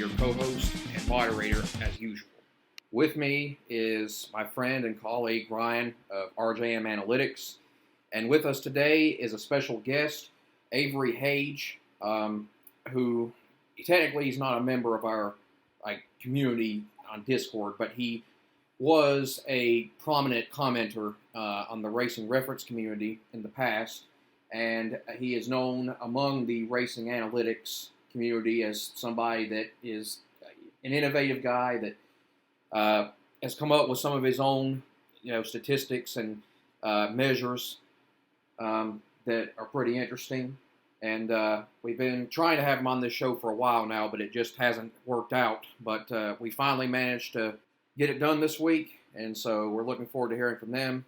your co-host and moderator as usual. With me is my friend and colleague Ryan of RJM Analytics, and with us today is a special guest, Avery Hage, who technically he's not a member of our community on Discord, but he was a prominent commenter on the racing reference community in the past, and he is known among the racing analytics community as somebody that is an innovative guy that has come up with some of his own, statistics and measures that are pretty interesting. And we've been trying to have him on this show for a while now, but it just hasn't worked out. But we finally managed to get it done this week, and so we're looking forward to hearing from him.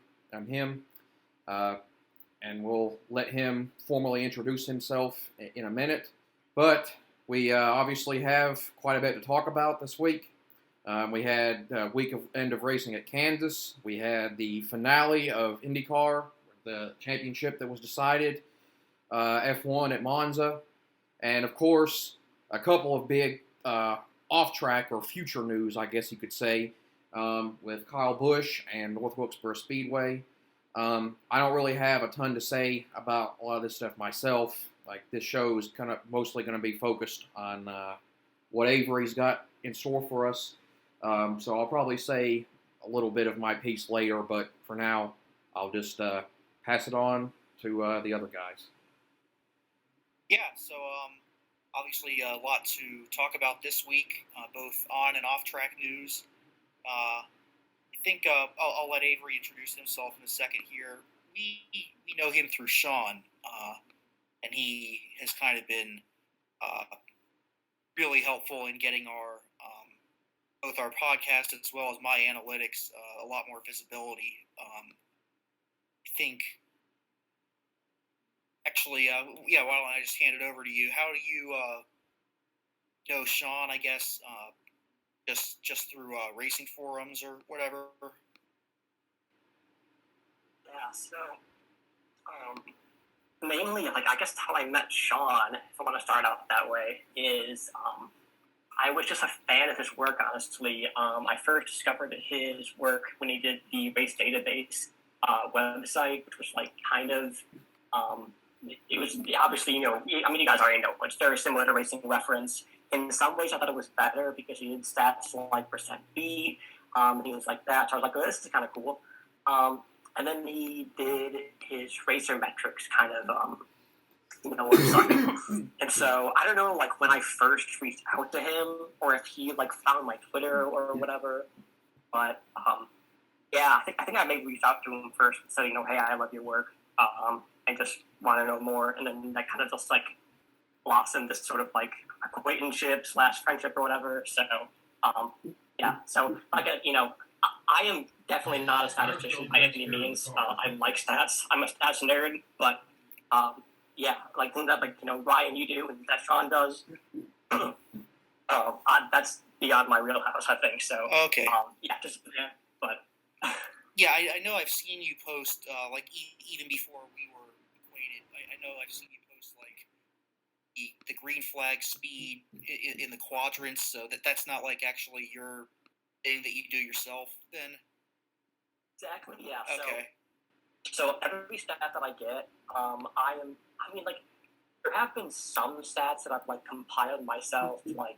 And we'll let him formally introduce himself in a minute. But we obviously have quite a bit to talk about this week. We had a week of end of racing at Kansas. We had the finale of Indycar, the championship that was decided, F1 at Monza, and of course a couple of big off-track or future news, I guess you could say, with Kyle Busch and North Wilkesboro Speedway. I don't really have a ton to say about a lot of this stuff myself. This show is kind of mostly going to be focused on what Avery's got in store for us. So I'll probably say a little bit of my piece later, but for now, I'll just pass it on to the other guys. Yeah, so obviously a lot to talk about this week, both on and off-track news. I think I'll let Avery introduce himself in a second here. We know him through Sean, and he has kind of been really helpful in getting our both our podcast as well as my analytics a lot more visibility. I think, actually, why don't I just hand it over to you? How do you know Sean, I guess, just through racing forums or whatever? Yeah, so mainly, I guess how I met Sean, if I want to start out that way, is I was just a fan of his work, honestly. I first discovered his work when he did the race database website, which was kind of, it was obviously, you guys already know, but it's very similar to Racing Reference. In some ways, I thought it was better because he did stats like percent beat, and things like that. So I was like, oh, this is kind of cool. And then he did his racer metrics kind of, website. And so I don't know, when I first reached out to him or if he found my Twitter or whatever. But yeah, I think I maybe reached out to him first and said, hey, I love your work, and just want to know more. And then that kind of just blossomed this sort of acquaintanceship / friendship or whatever. So yeah, so I am definitely not a statistician by any means. I like stats. I'm a stats nerd, but yeah, Ryan, you do, and that Sean does. That's beyond my wheelhouse, I think. So okay, but yeah, I know I've seen you post even before we were acquainted. I know I've seen you post the green flag speed in the quadrants. So that's not actually your thing that you do yourself, then. Exactly. Yeah. Okay. So every stat that I get, there have been some stats that I've compiled myself, for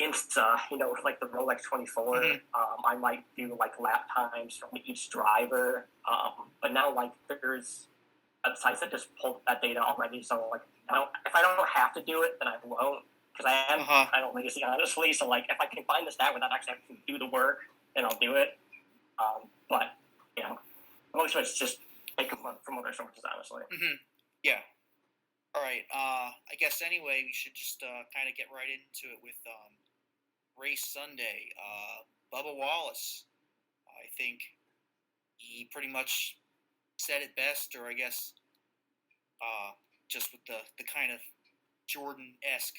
Insta, with the Rolex 24. Mm-hmm. I might do lap times from each driver. But now there's websites that just pull that data already. So if I don't have to do it, then I won't, because I don't lazy, honestly. So if I can find the stat without actually having to do the work, then I'll do it. But most of it's just take them from other sources, honestly. Mm-hmm. Yeah. All right. I guess anyway, we should just kind of get right into it with Race Sunday. Bubba Wallace, I think he pretty much said it best, or I guess just with the kind of Jordan-esque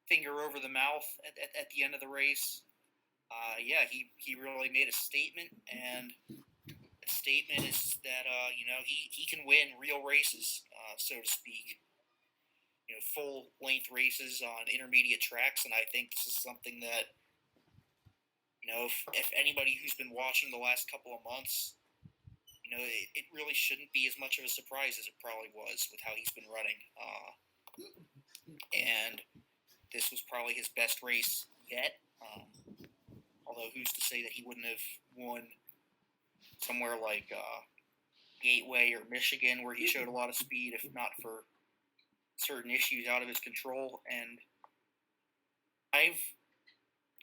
finger over the mouth at the end of the race. Yeah, he really made a statement, and the statement is that he can win real races, so to speak. full length races on intermediate tracks, and I think this is something that if anybody who's been watching the last couple of months, it really shouldn't be as much of a surprise as it probably was with how he's been running. And this was probably his best race yet. Although who's to say that he wouldn't have won somewhere like Gateway or Michigan, where he showed a lot of speed, if not for certain issues out of his control. And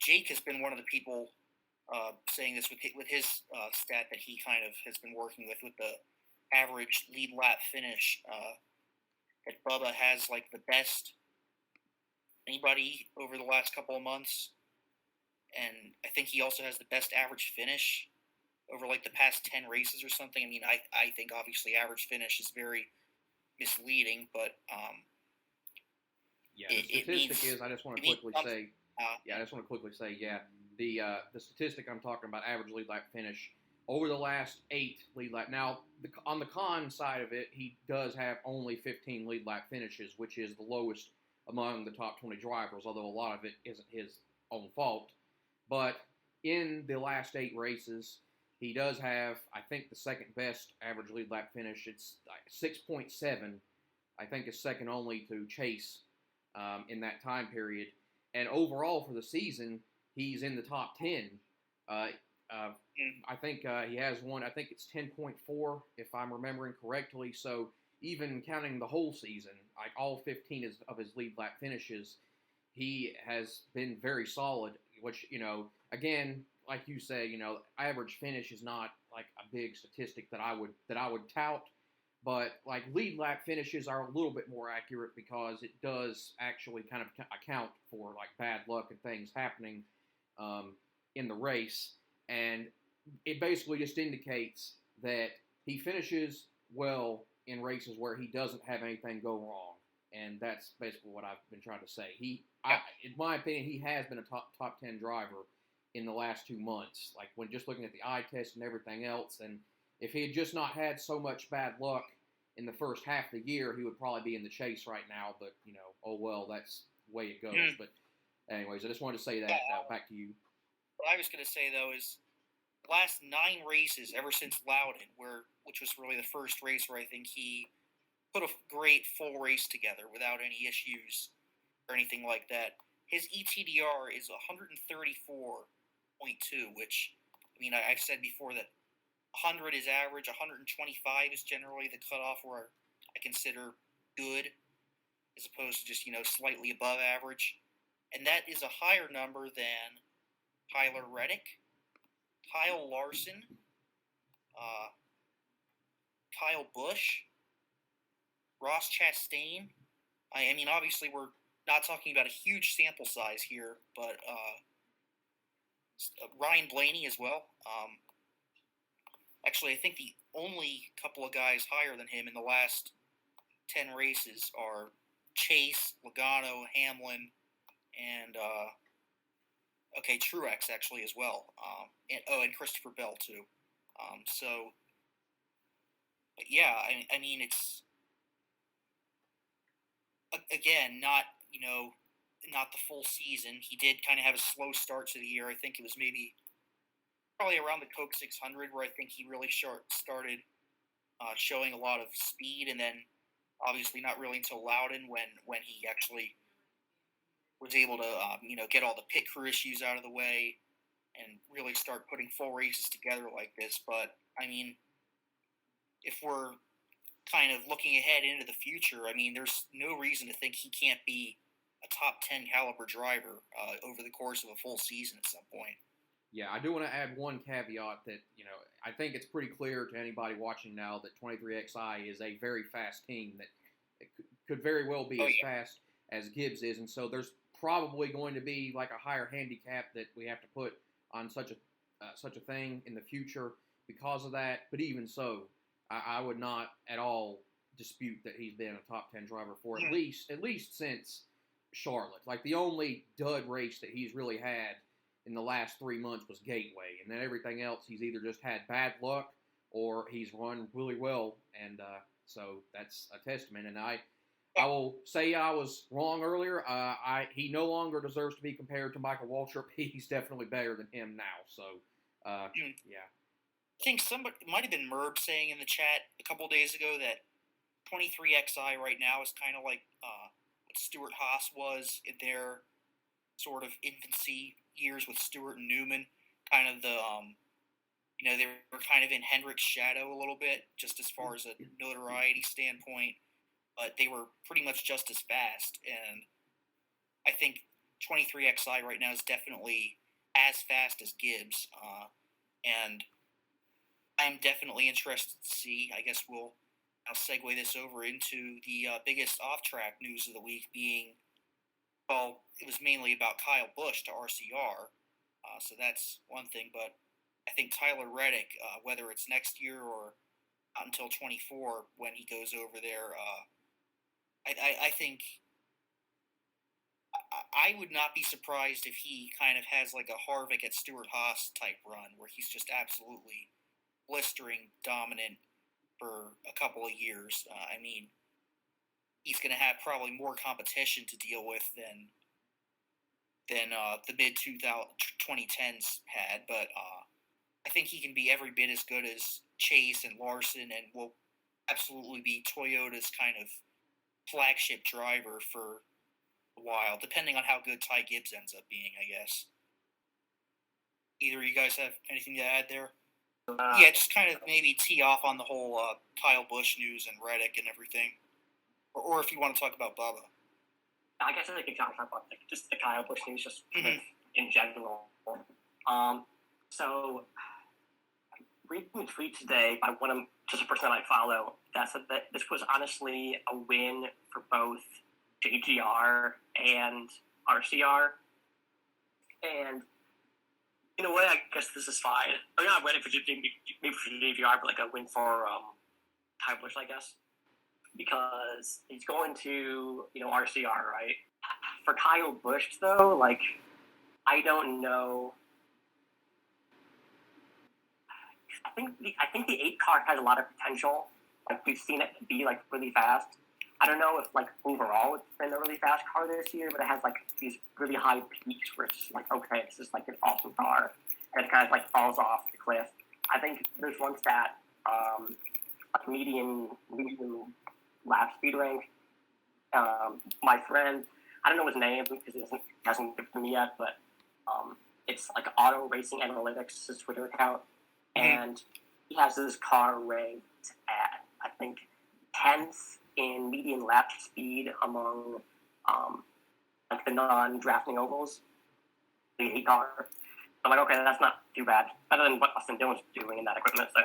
Jake has been one of the people saying this with his stat that he kind of has been working with the average lead lap finish. That Bubba has like the best anybody over the last couple of months, and I think he also has the best average finish over like the past 10 races or something. I mean, I think obviously average finish is very misleading, but the statistic is, I just want to quickly say, the statistic I'm talking about, average lead lap finish, over the last 8 lead lap. Now, on the con side of it, he does have only 15 lead lap finishes, which is the lowest among the top 20 drivers, although a lot of it isn't his own fault. But in the last 8 races, he does have, I think, the second best average lead lap finish. It's 6.7. I think it's second only to Chase in that time period. And overall for the season, he's in the top 10. I think he has one. I think it's 10.4, if I'm remembering correctly. So even counting the whole season, like all 15 of his lead lap finishes, he has been very solid. Which, again, like you say, average finish is not like a big statistic that I would tout. But like lead lap finishes are a little bit more accurate because it does actually kind of account for like bad luck and things happening in the race. And it basically just indicates that he finishes well in races where he doesn't have anything go wrong. And that's basically what I've been trying to say. In my opinion, he has been a top 10 driver in the last 2 months. Like when just looking at the eye test and everything else. And if he had just not had so much bad luck in the first half of the year, he would probably be in the chase right now. But, oh well, that's the way it goes. Mm. But anyways, I just wanted to say that. Back to you. What I was going to say, though, is the last 9 races ever since Loudon, which was really the first race where I think he put a great full race together without any issues or anything like that. His ETDR is 134.2, which, I mean, I've said before that 100 is average, 125 is generally the cutoff where I consider good, as opposed to just, slightly above average. And that is a higher number than Tyler Reddick, Kyle Larson, Kyle Busch, Ross Chastain. I mean, obviously, we're not talking about a huge sample size here, but Ryan Blaney as well. Actually, I think the only couple of guys higher than him in the last 10 races are Chase, Logano, Hamlin, and Truex actually as well. And Christopher Bell too. But yeah, I mean, it's again not the full season. He did kind of have a slow start to the year. I think it was probably around the Coke 600 where I think he really started showing a lot of speed, and then obviously not really until Loudon when he actually was able to get all the pit crew issues out of the way and really start putting full races together like this. But I mean, if we're kind of looking ahead into the future, I mean, there's no reason to think he can't be a top 10 caliber driver over the course of a full season at some point. Yeah, I do want to add one caveat that, I think it's pretty clear to anybody watching now that 23XI is a very fast team that it could very well be as fast as Gibbs is. And so there's probably going to be like a higher handicap that we have to put on such a thing in the future because of that. But even so, I would not at all dispute that he's been a top 10 driver for at least since Charlotte. Like the only dud race that he's really had in the last 3 months was Gateway, and then everything else he's either just had bad luck or he's run really well, and so that's a testament. And I will say I was wrong earlier. He no longer deserves to be compared to Michael Waltrip. He's definitely better than him now. So, yeah. I think somebody might have been Merb saying in the chat a couple days ago that 23XI right now is kind of like what Stewart Haas was in their sort of infancy years with Stewart and Newman. Kind of the they were kind of in Hendrick's shadow a little bit, just as far as a notoriety standpoint, but they were pretty much just as fast. And I think 23XI right now is definitely as fast as Gibbs. And I'm definitely interested to see. I guess I'll segue this over into the biggest off-track news of the week being, well, it was mainly about Kyle Busch to RCR. So that's one thing, but I think Tyler Reddick, whether it's next year or not until 24 when he goes over there, I think I would not be surprised if he kind of has like a Harvick at Stewart Haas type run where he's just absolutely blistering dominant for a couple of years. I mean, he's going to have probably more competition to deal with than the mid 2010s had, but I think he can be every bit as good as Chase and Larson, and will absolutely be Toyota's kind of flagship driver for a while, depending on how good Ty Gibbs ends up being, I guess. Either of you guys have anything to add there? Yeah, just kind of maybe tee off on the whole Kyle Busch news and Reddick and everything. Or if you want to talk about Bubba. I guess I could talk about just the Kyle Busch news, just in general. So, reading a tweet today by just a person I follow that said that this was honestly a win for both JGR and RCR. And in a way, I guess this is fine. I'm not ready for JGR, but like a win for Kyle Busch, I guess. Because he's going to, RCR, right? For Kyle Busch, though, like, I don't know. I think the 8 car has a lot of potential. Like, we've seen it be, like, really fast. I don't know if, like, overall it's been a really fast car this year, but it has, like, these really high peaks where it's like, okay, this is, like, an awesome car. And it kind of, like, falls off the cliff. I think there's one stat, like, median lap speed rank. My friend, I don't know his name because he hasn't given me yet, but it's like Auto Racing Analytics, his Twitter account, and he has this car ranked at, I think, 10th in median lap speed among like the non-drafting ovals, the 8 car. So I'm like, okay, that's not too bad, better than what Austin Dillon's doing in that equipment. So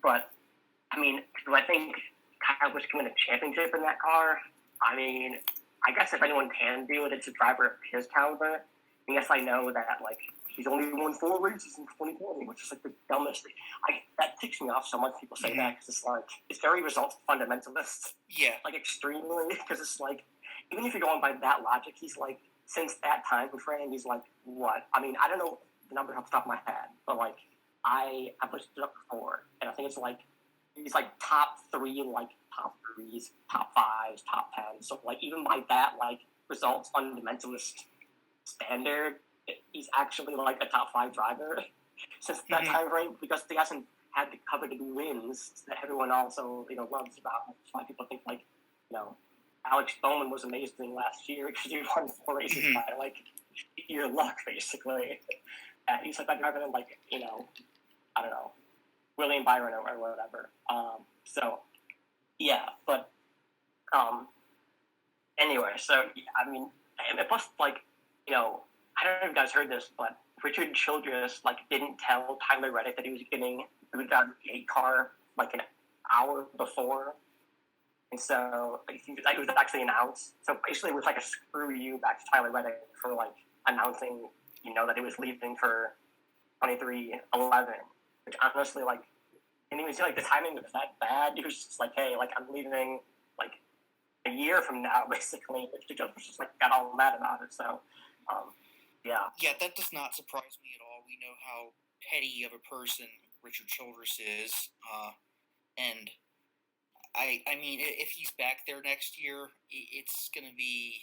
but I mean, do I think Kyle Busch can win a championship in that car? I mean, I guess if anyone can do it, it's a driver of his caliber. And yes, I know that, like, he's only won 4 races in 2020, which is, like, the dumbest thing. That ticks me off so much people say that, because it's, like, it's very results fundamentalist. Yeah. Like, extremely, because it's, like, even if you're going by that logic, he's, like, since that time frame, he's, like, what? I mean, I don't know the number off the top of my head, but, like, I looked it up before, and I think it's, like, he's like top 3, like top 3s, top 5s, top 10s. So like even by that like results fundamentalist standard, he's actually like a top 5 driver since that time frame, because he hasn't had the coveted wins that everyone also loves about. That's why people think like Alex Bowman was amazing last year because he won 4 races by like sheer luck basically. He's like that driver than like I don't know, William Byron or whatever. So, yeah, but anyway, so, I mean, and plus, like, I don't know if you guys heard this, but Richard Childress, like, didn't tell Tyler Reddick that he was getting booted out of the 8 car, like, an hour before. And so, like, it was actually announced. So, basically, it was like a screw you back to Tyler Reddick for, like, announcing, that he was leaving for 23-11. Which honestly, like, and even like the timing was that bad. He was just like, hey, like I'm leaving like a year from now, basically. Which just like got all mad about it. So, yeah. Yeah, that does not surprise me at all. We know how petty of a person Richard Childress is, and I mean, if he's back there next year, it's going to be.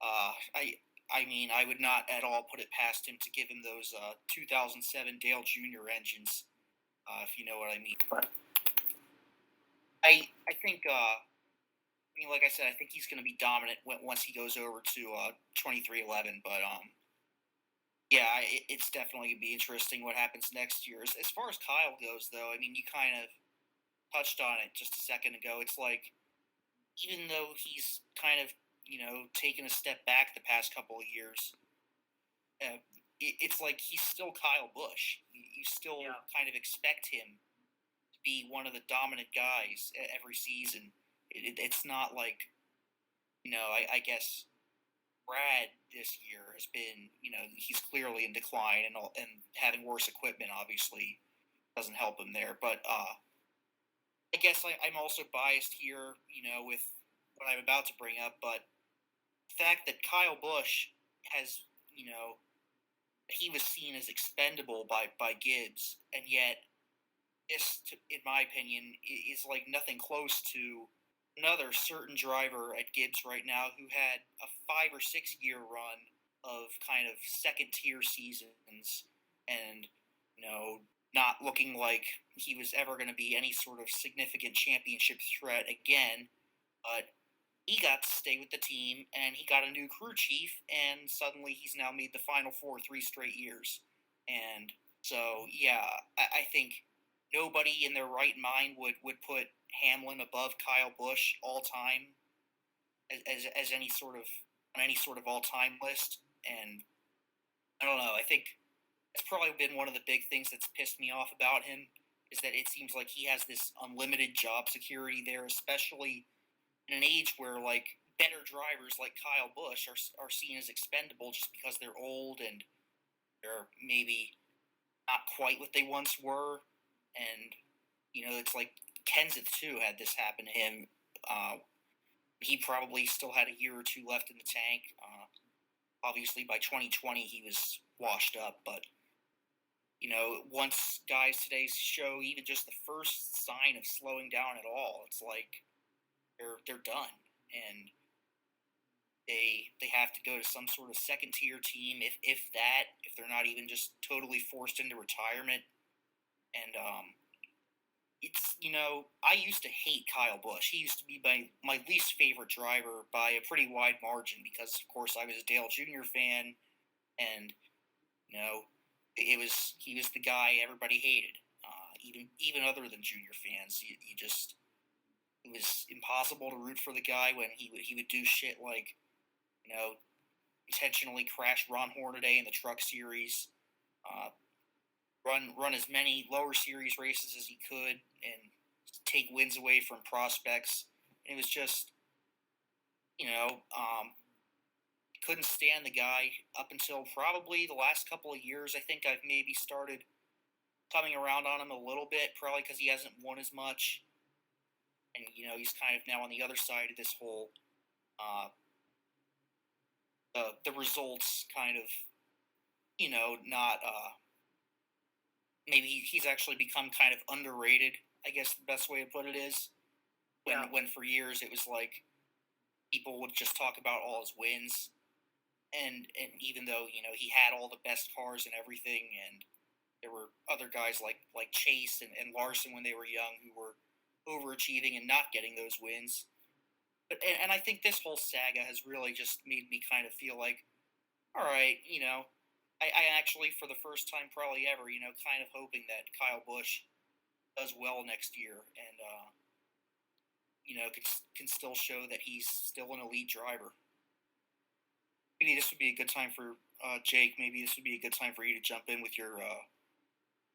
I mean, I would not at all put it past him to give him those 2007 Dale Jr. engines, if you know what I mean. But I think. I mean, like I said, I think he's going to be dominant once he goes over to 2311. But yeah, it's definitely going to be interesting what happens next year. As far as Kyle goes, though, I mean, you kind of touched on it just a second ago. It's like, even though he's kind of, taken a step back the past couple of years, it's like he's still Kyle Busch. You still kind of expect him to be one of the dominant guys every season. It's not like, I guess Brad this year has been, he's clearly in decline, and having worse equipment obviously doesn't help him there. But I guess I'm also biased here, with what I'm about to bring up. But the fact that Kyle Busch has, he was seen as expendable by Gibbs, and yet this, in my opinion, is like nothing close to another certain driver at Gibbs right now who had a 5 or 6 year run of kind of second tier seasons and, not looking like he was ever going to be any sort of significant championship threat again. But he got to stay with the team, and he got a new crew chief, and suddenly he's now made the Final Four 3 straight years. And so, yeah, I think nobody in their right mind would put Hamlin above Kyle Busch all time as any sort of all time list. And I don't know. I think it's probably been one of the big things that's pissed me off about him, is that it seems like he has this unlimited job security there, especially in an age where like better drivers like Kyle Busch are seen as expendable just because they're old and they're maybe not quite what they once were. And it's like Kenseth too had this happen to him. He probably still had a year or two left in the tank. Obviously, by 2020, he was washed up. But once guys today show even just the first sign of slowing down at all, it's like they're done, and they have to go to some sort of second tier team, if they're not even just totally forced into retirement. And it's, I used to hate Kyle Busch. He used to be my least favorite driver by a pretty wide margin because, of course, I was a Dale Jr. fan, and, he was the guy everybody hated, even other than Junior fans. It was impossible to root for the guy when he would do shit like, intentionally crash Ron Hornaday in the Truck Series, run as many lower series races as he could, and take wins away from prospects. And it was just, couldn't stand the guy up until probably the last couple of years. I think I've maybe started coming around on him a little bit, probably because he hasn't won as much. And, he's kind of now on the other side of this whole, the results kind of, not, maybe he's actually become kind of underrated, I guess the best way to put it is. When for years it was like people would just talk about all his wins. And even though, he had all the best cars and everything, and there were other guys like Chase and Larson when they were young who were overachieving and not getting those wins. But and I think this whole saga has really just made me kind of feel like, all right, I actually, for the first time probably ever, kind of hoping that Kyle Busch does well next year and, can still show that he's still an elite driver. Maybe this would be a good time for Jake. Maybe this would be a good time for you to jump in with your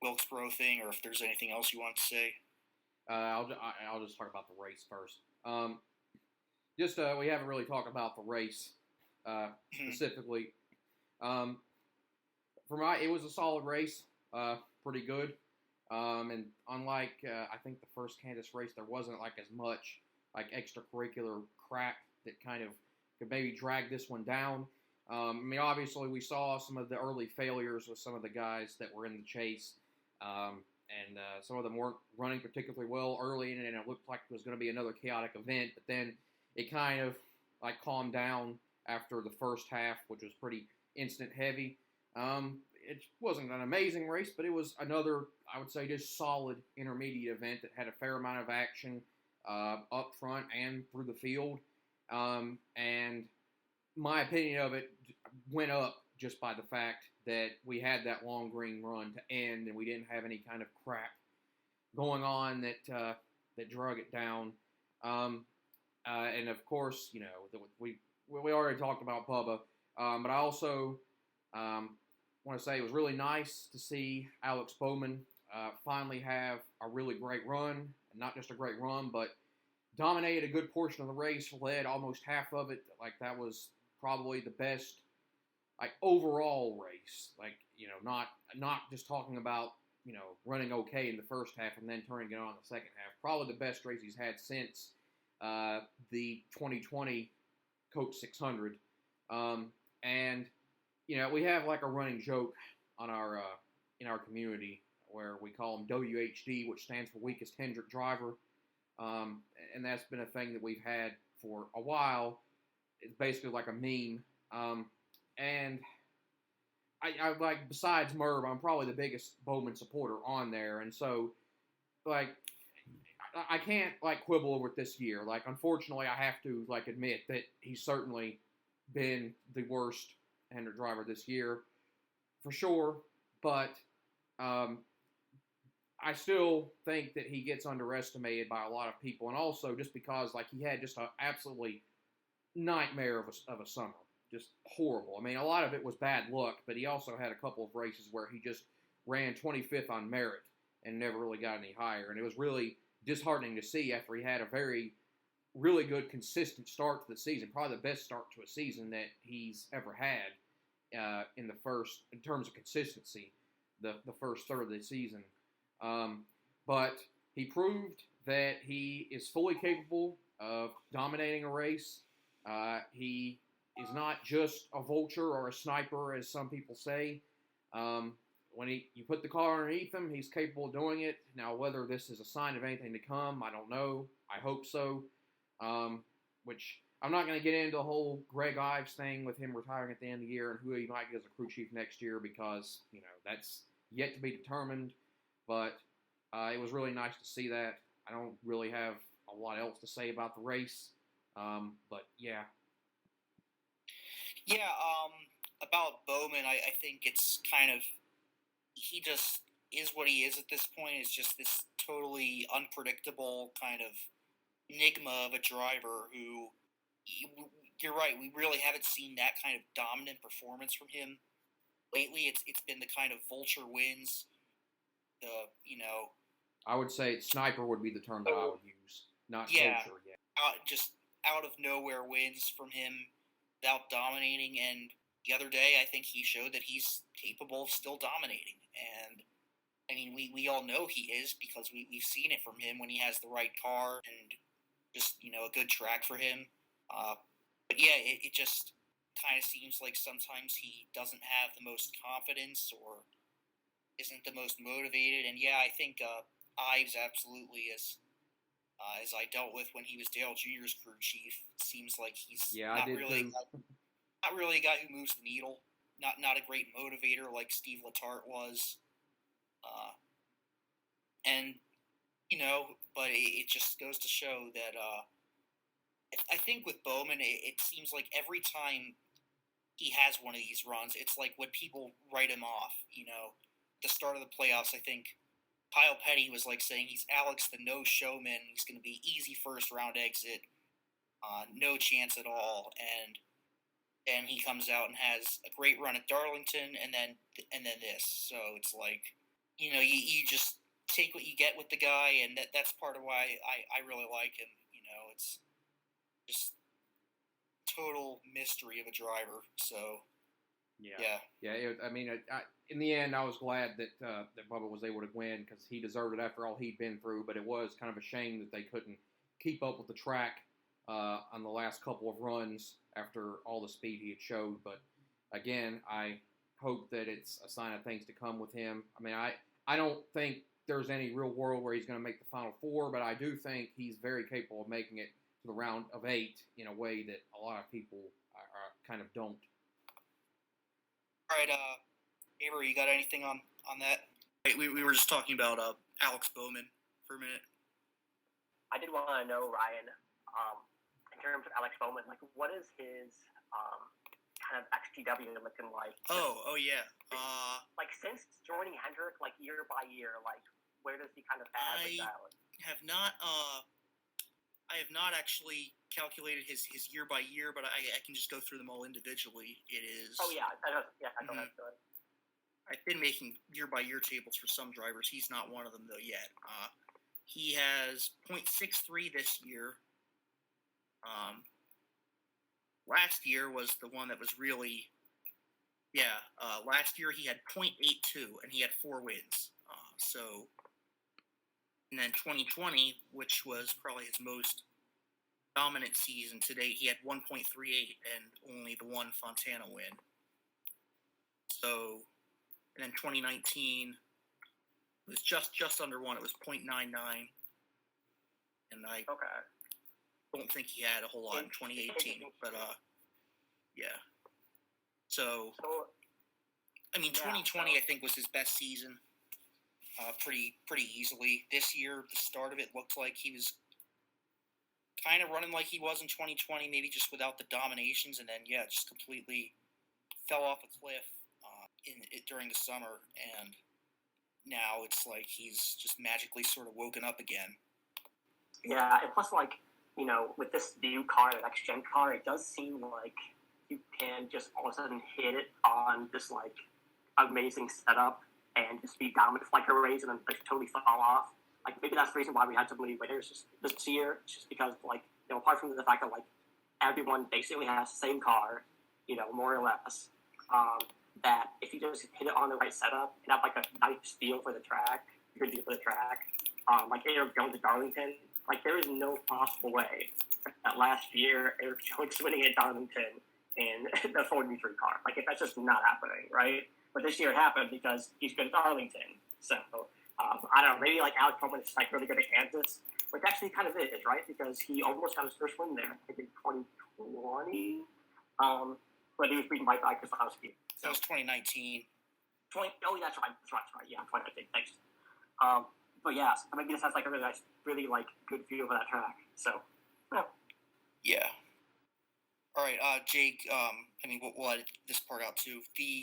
Wilkesboro thing, or if there's anything else you want to say. I'll just talk about the race first. We haven't really talked about the race specifically. It was a solid race, pretty good. And unlike I think the first Kansas race, there wasn't like as much like extracurricular crap that kind of could maybe drag this one down. Obviously we saw some of the early failures with some of the guys that were in the chase. and some of them weren't running particularly well early, and it looked like it was going to be another chaotic event. But then it kind of like calmed down after the first half, which was pretty incident heavy. It wasn't an amazing race, but it was another, I would say, just solid intermediate event that had a fair amount of action up front and through the field. And my opinion of it went up just by the fact that we had that long green run to end, and we didn't have any kind of crap going on that drug it down. And of course, you know, we already talked about Bubba, but I also want to say it was really nice to see Alex Bowman finally have a really great run, and not just a great run, but dominated a good portion of the race, led almost half of it. Like, that was probably the best, like, overall race. Like, you know, not just talking about, you know, running okay in the first half and then turning it on in the second half. Probably the best race he's had since the 2020 Coach 600. And, you know, we have like a running joke on our in our community where we call him WHD, which stands for Weakest Hendrick Driver. And that's been a thing that we've had for a while. It's basically like a meme. And I like, besides Merv, I'm probably the biggest Bowman supporter on there. And so, like, I can't, like, quibble over it this year. Like, unfortunately, I have to, like, admit that he's certainly been the worst Hendrick driver this year, for sure. But I still think that he gets underestimated by a lot of people. And also just because, like, he had just an absolutely nightmare of a summer. Just horrible. I mean, a lot of it was bad luck, but he also had a couple of races where he just ran 25th on merit and never really got any higher. And it was really disheartening to see after he had a really good, consistent start to the season, probably the best start to a season that he's ever had in terms of consistency, the first third of the season. But he proved that he is fully capable of dominating a race. He is not just a vulture or a sniper, as some people say. When you put the car underneath him, he's capable of doing it. Now, whether this is a sign of anything to come, I don't know. I hope so. Which I'm not going to get into the whole Greg Ives thing with him retiring at the end of the year and who he might get as a crew chief next year, because, you know, that's yet to be determined. But it was really nice to see that. I don't really have a lot else to say about the race. But yeah. Yeah, about Bowman, I think it's kind of, he just is what he is at this point. It's just this totally unpredictable kind of enigma of a driver who, you're right, we really haven't seen that kind of dominant performance from him lately. It's been the kind of vulture wins, I would say sniper would be the term that I would use, not vulture. Yeah. Just out of nowhere wins from him without dominating. And the other day, I think he showed that he's capable of still dominating. And I mean, we all know he is, because we've seen it from him when he has the right car and just, you know, a good track for him. But yeah, it just kind of seems like sometimes he doesn't have the most confidence or isn't the most motivated. And yeah, I think Ives absolutely, as I dealt with when he was Dale Jr.'s crew chief, seems like he's not really a guy who moves the needle. Not a great motivator like Steve Letarte was. And, you know, but it just goes to show that I think with Bowman, it seems like every time he has one of these runs, it's like when people write him off, you know, the start of the playoffs, I think Kyle Petty was like saying he's Alex the no showman. He's going to be easy first round exit, no chance at all. And he comes out and has a great run at Darlington, and then this. So it's like, you know, you just take what you get with the guy, and that's part of why I really like him. You know, it's just total mystery of a driver. So yeah. In the end, I was glad that Bubba was able to win, because he deserved it after all he'd been through. But it was kind of a shame that they couldn't keep up with the track on the last couple of runs after all the speed he had showed. But again, I hope that it's a sign of things to come with him. I mean, I don't think there's any real world where he's going to make the Final Four, but I do think he's very capable of making it to the round of 8 in a way that a lot of people kind of don't. All right, Avery, you got anything on that? We were just talking about Alex Bowman for a minute. I did want to know, Ryan, in terms of Alex Bowman, like, what is his kind of XGW looking like? Oh yeah. Like, since joining Hendrick, like, year by year, like, where does he kind of average out? I have not actually calculated his year by year, but I can just go through them all individually. It is. Oh yeah, I don't have to. I've been making year by year tables for some drivers. He's not one of them though yet. He has 0.63 this year. Last year was the one that was really, last year he had 0.82 and he had 4 wins. And then 2020, which was probably his most dominant season to date, he had 1.38 and only the one Fontana win. So, and then 2019 was just under 1. It was 0.99. And I don't think he had a whole lot in 2018, but yeah. So I mean, 2020 I think was his best season, pretty easily. This year, the start of it looked like he was kind of running like he was in 2020, maybe just without the dominations, and then just completely fell off a cliff during the summer, and now it's like he's just magically sort of woken up again. Yeah, and plus, like, you know, with this new car, the next gen car, it does seem like you can just all of a sudden hit it on this, like, amazing setup and just be dominant for, like, a race and then, like, totally fall off. Like, maybe that's the reason why we had so many winners this year. It's just because, like, you know, apart from the fact that, like, everyone basically has the same car, you know, more or less, that if you just hit it on the right setup and have, like, a nice feel for the track, you're good for the track, like, Eric Jones at Darlington, like, there is no possible way that last year Eric Jones winning at Darlington in the 43 car. Like, if that's just not happening, right? But this year it happened because he's good at Darlington. So, I don't know, maybe, like, Alex Bowman is, like, really good at Kansas, which actually kind of is, right? Because he almost got his first win there, I think, in 2020, but he was beaten by Keselowski. That was 2019. That's right. Yeah, 2019. Thanks. But yeah, so maybe this has, like, a really nice, really, like, good feel for that track. So, yeah. All right, Jake. I mean, we'll edit this part out too.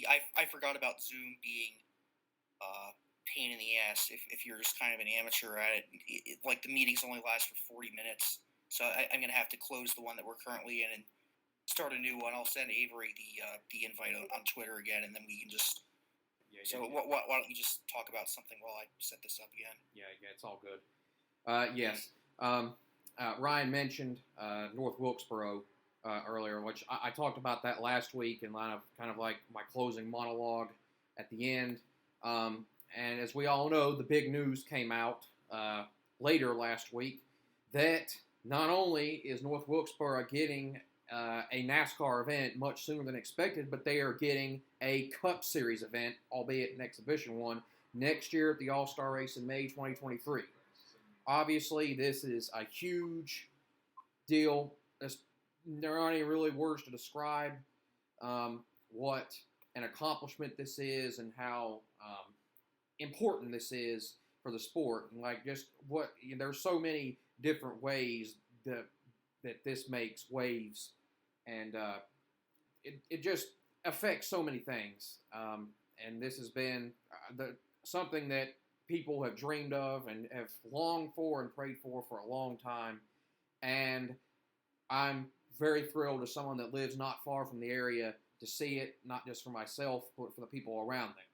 I forgot about Zoom being pain in the ass if you're just kind of an amateur at it. Like, the meetings only last for 40 minutes, so I'm gonna have to close the one that we're currently in and start a new one. I'll send Avery the invite on Twitter again, and then we can just. Why don't you just talk about something while I set this up again? Yeah, it's all good. Yes. Ryan mentioned North Wilkesboro earlier, which I talked about that last week in kind of like my closing monologue at the end. And as we all know, the big news came out later last week that not only is North Wilkesboro getting a NASCAR event much sooner than expected, but they are getting a Cup Series event, albeit an exhibition one, next year at the All-Star Race in May 2023. Obviously, this is a huge deal. There aren't any really words to describe what an accomplishment this is and how important this is for the sport. And like, just there's so many different ways that this makes waves, and it just affects so many things. And this has been something that people have dreamed of and have longed for and prayed for a long time. And I'm very thrilled as someone that lives not far from the area to see it, not just for myself, but for the people around there.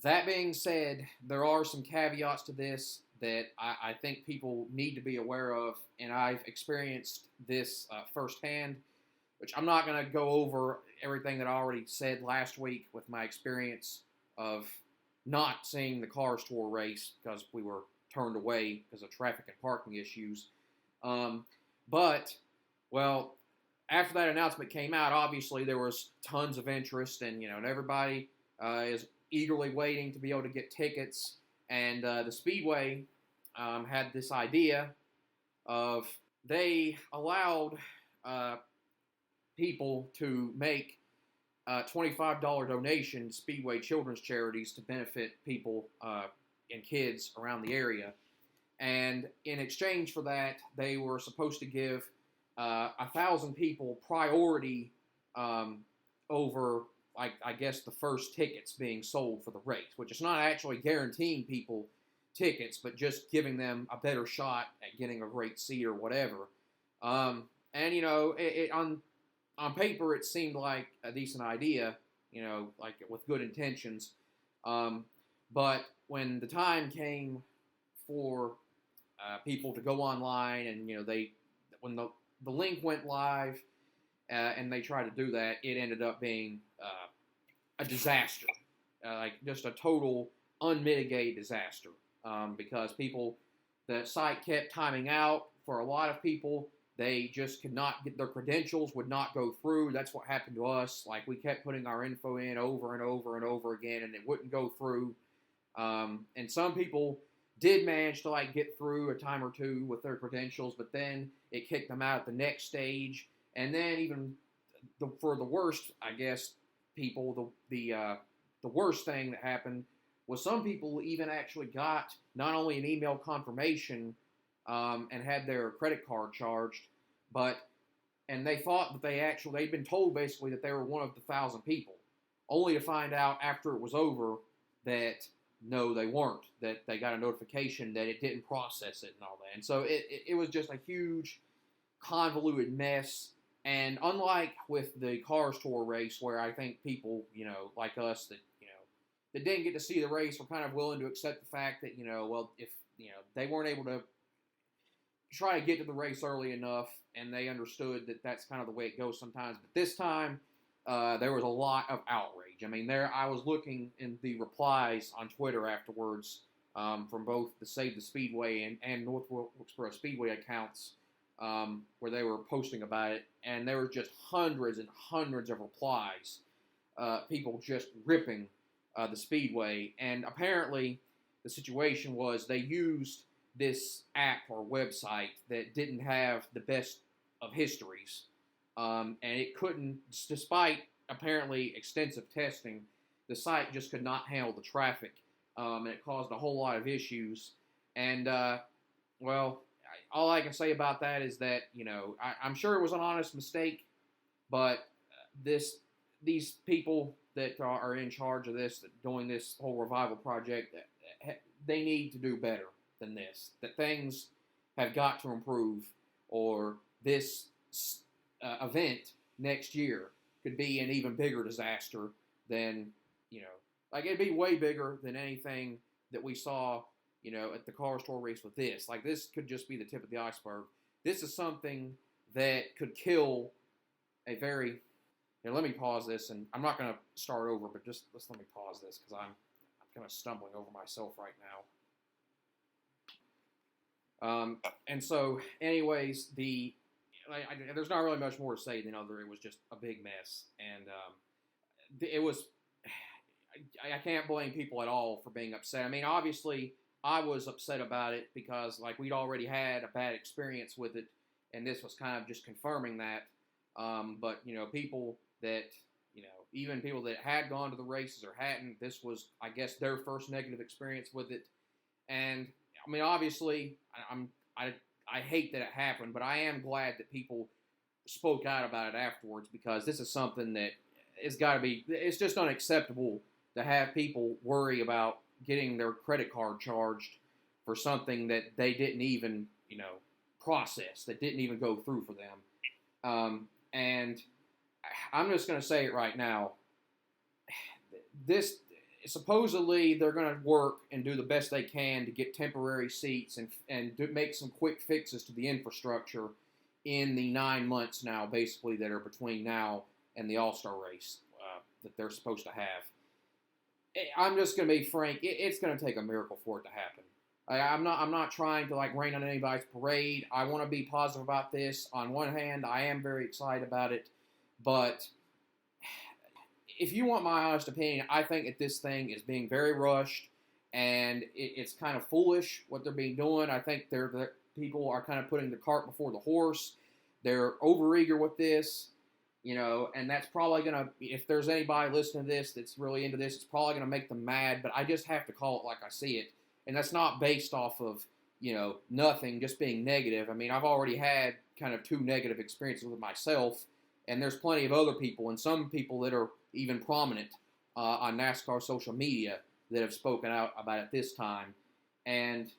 That being said, there are some caveats to this that I think people need to be aware of, and I've experienced this firsthand, which I'm not going to go over everything that I already said last week with my experience of not seeing the Cars Tour race because we were turned away because of traffic and parking issues. But, well, after that announcement came out, obviously there was tons of interest, and everybody is eagerly waiting to be able to get tickets. And the Speedway had this idea of they allowed people to make $25 donation Speedway children's charities to benefit people and kids around the area. And in exchange for that, they were supposed to give 1,000 people priority over, like, I guess, the first tickets being sold for the race, which is not actually guaranteeing people tickets, but just giving them a better shot at getting a great seat or whatever. And, you know, on paper, it seemed like a decent idea, you know, like with good intentions. But when the time came for people to go online and, you know, when the link went live and they tried to do that, it ended up being a disaster, like just a total unmitigated disaster, because the site kept timing out for a lot of people. They just could not get their credentials, would not go through. That's what happened to us. Like, we kept putting our info in over and over and over again, and it wouldn't go through. And some people did manage to, like, get through a time or two with their credentials, but then it kicked them out at the next stage. And then even for the worst, I guess, people, the worst thing that happened was some people even actually got not only an email confirmation and had their credit card charged, and they thought that they'd been told basically that they were one of the 1,000 people, only to find out after it was over that no, they weren't, that they got a notification that it didn't process it and all that. And so it was just a huge, convoluted mess. And unlike with the Cars Tour race, where I think people, you know, like us that, you know, that didn't get to see the race were kind of willing to accept the fact that, you know, well, if, you know, they weren't able to try to get to the race early enough, and they understood that that's kind of the way it goes sometimes. But this time, there was a lot of outrage. I mean, I was looking in the replies on Twitter afterwards from both the Save the Speedway and North Wilkesboro Speedway accounts where they were posting about it, and there were just hundreds and hundreds of replies, people just ripping the Speedway. And apparently, the situation was they used this app or website that didn't have the best of histories, and it couldn't, despite apparently extensive testing, the site just could not handle the traffic, and it caused a whole lot of issues. And well, all I can say about that is that, you know, I'm sure it was an honest mistake, but these people that are in charge of this, that doing this whole revival project, they need to do better than this. That things have got to improve, or this event next year could be an even bigger disaster than, you know, like, it'd be way bigger than anything that we saw, you know, at the Cars Tour race with this. Like, this could just be the tip of the iceberg. This is something that could kill a very... Here, let me pause this, and I'm not going to start over, but just let me pause this, because I'm kind of stumbling over myself right now. And so, anyways, there's not really much more to say than it was just a big mess, and it was... I can't blame people at all for being upset. I mean, obviously, I was upset about it because, like, we'd already had a bad experience with it, and this was kind of just confirming that. But, you know, people that, you know, even people that had gone to the races or hadn't, this was, I guess, their first negative experience with it. And, I mean, obviously, I hate that it happened, but I am glad that people spoke out about it afterwards, because this is something that it's got to be, it's just unacceptable to have people worry about getting their credit card charged for something that they didn't even, you know, process, that didn't even go through for them. And I'm just going to say it right now. This, supposedly, they're going to work and do the best they can to get temporary seats and make some quick fixes to the infrastructure in the 9 months now, basically, that are between now and the All-Star race that they're supposed to have. I'm just going to be frank. It's going to take a miracle for it to happen. I'm not trying to, like, rain on anybody's parade. I want to be positive about this. On one hand, I am very excited about it, but if you want my honest opinion, I think that this thing is being very rushed, and it's kind of foolish what they're being doing. I think people are kind of putting the cart before the horse. They're overeager with this, and that's probably going to, if there's anybody listening to this that's really into this, it's probably going to make them mad, but I just have to call it like I see it. And that's not based off of, nothing, just being negative. I mean, I've already had kind of 2 negative experiences with myself, and there's plenty of other people, and some people that are even prominent on NASCAR social media that have spoken out about it this time. And,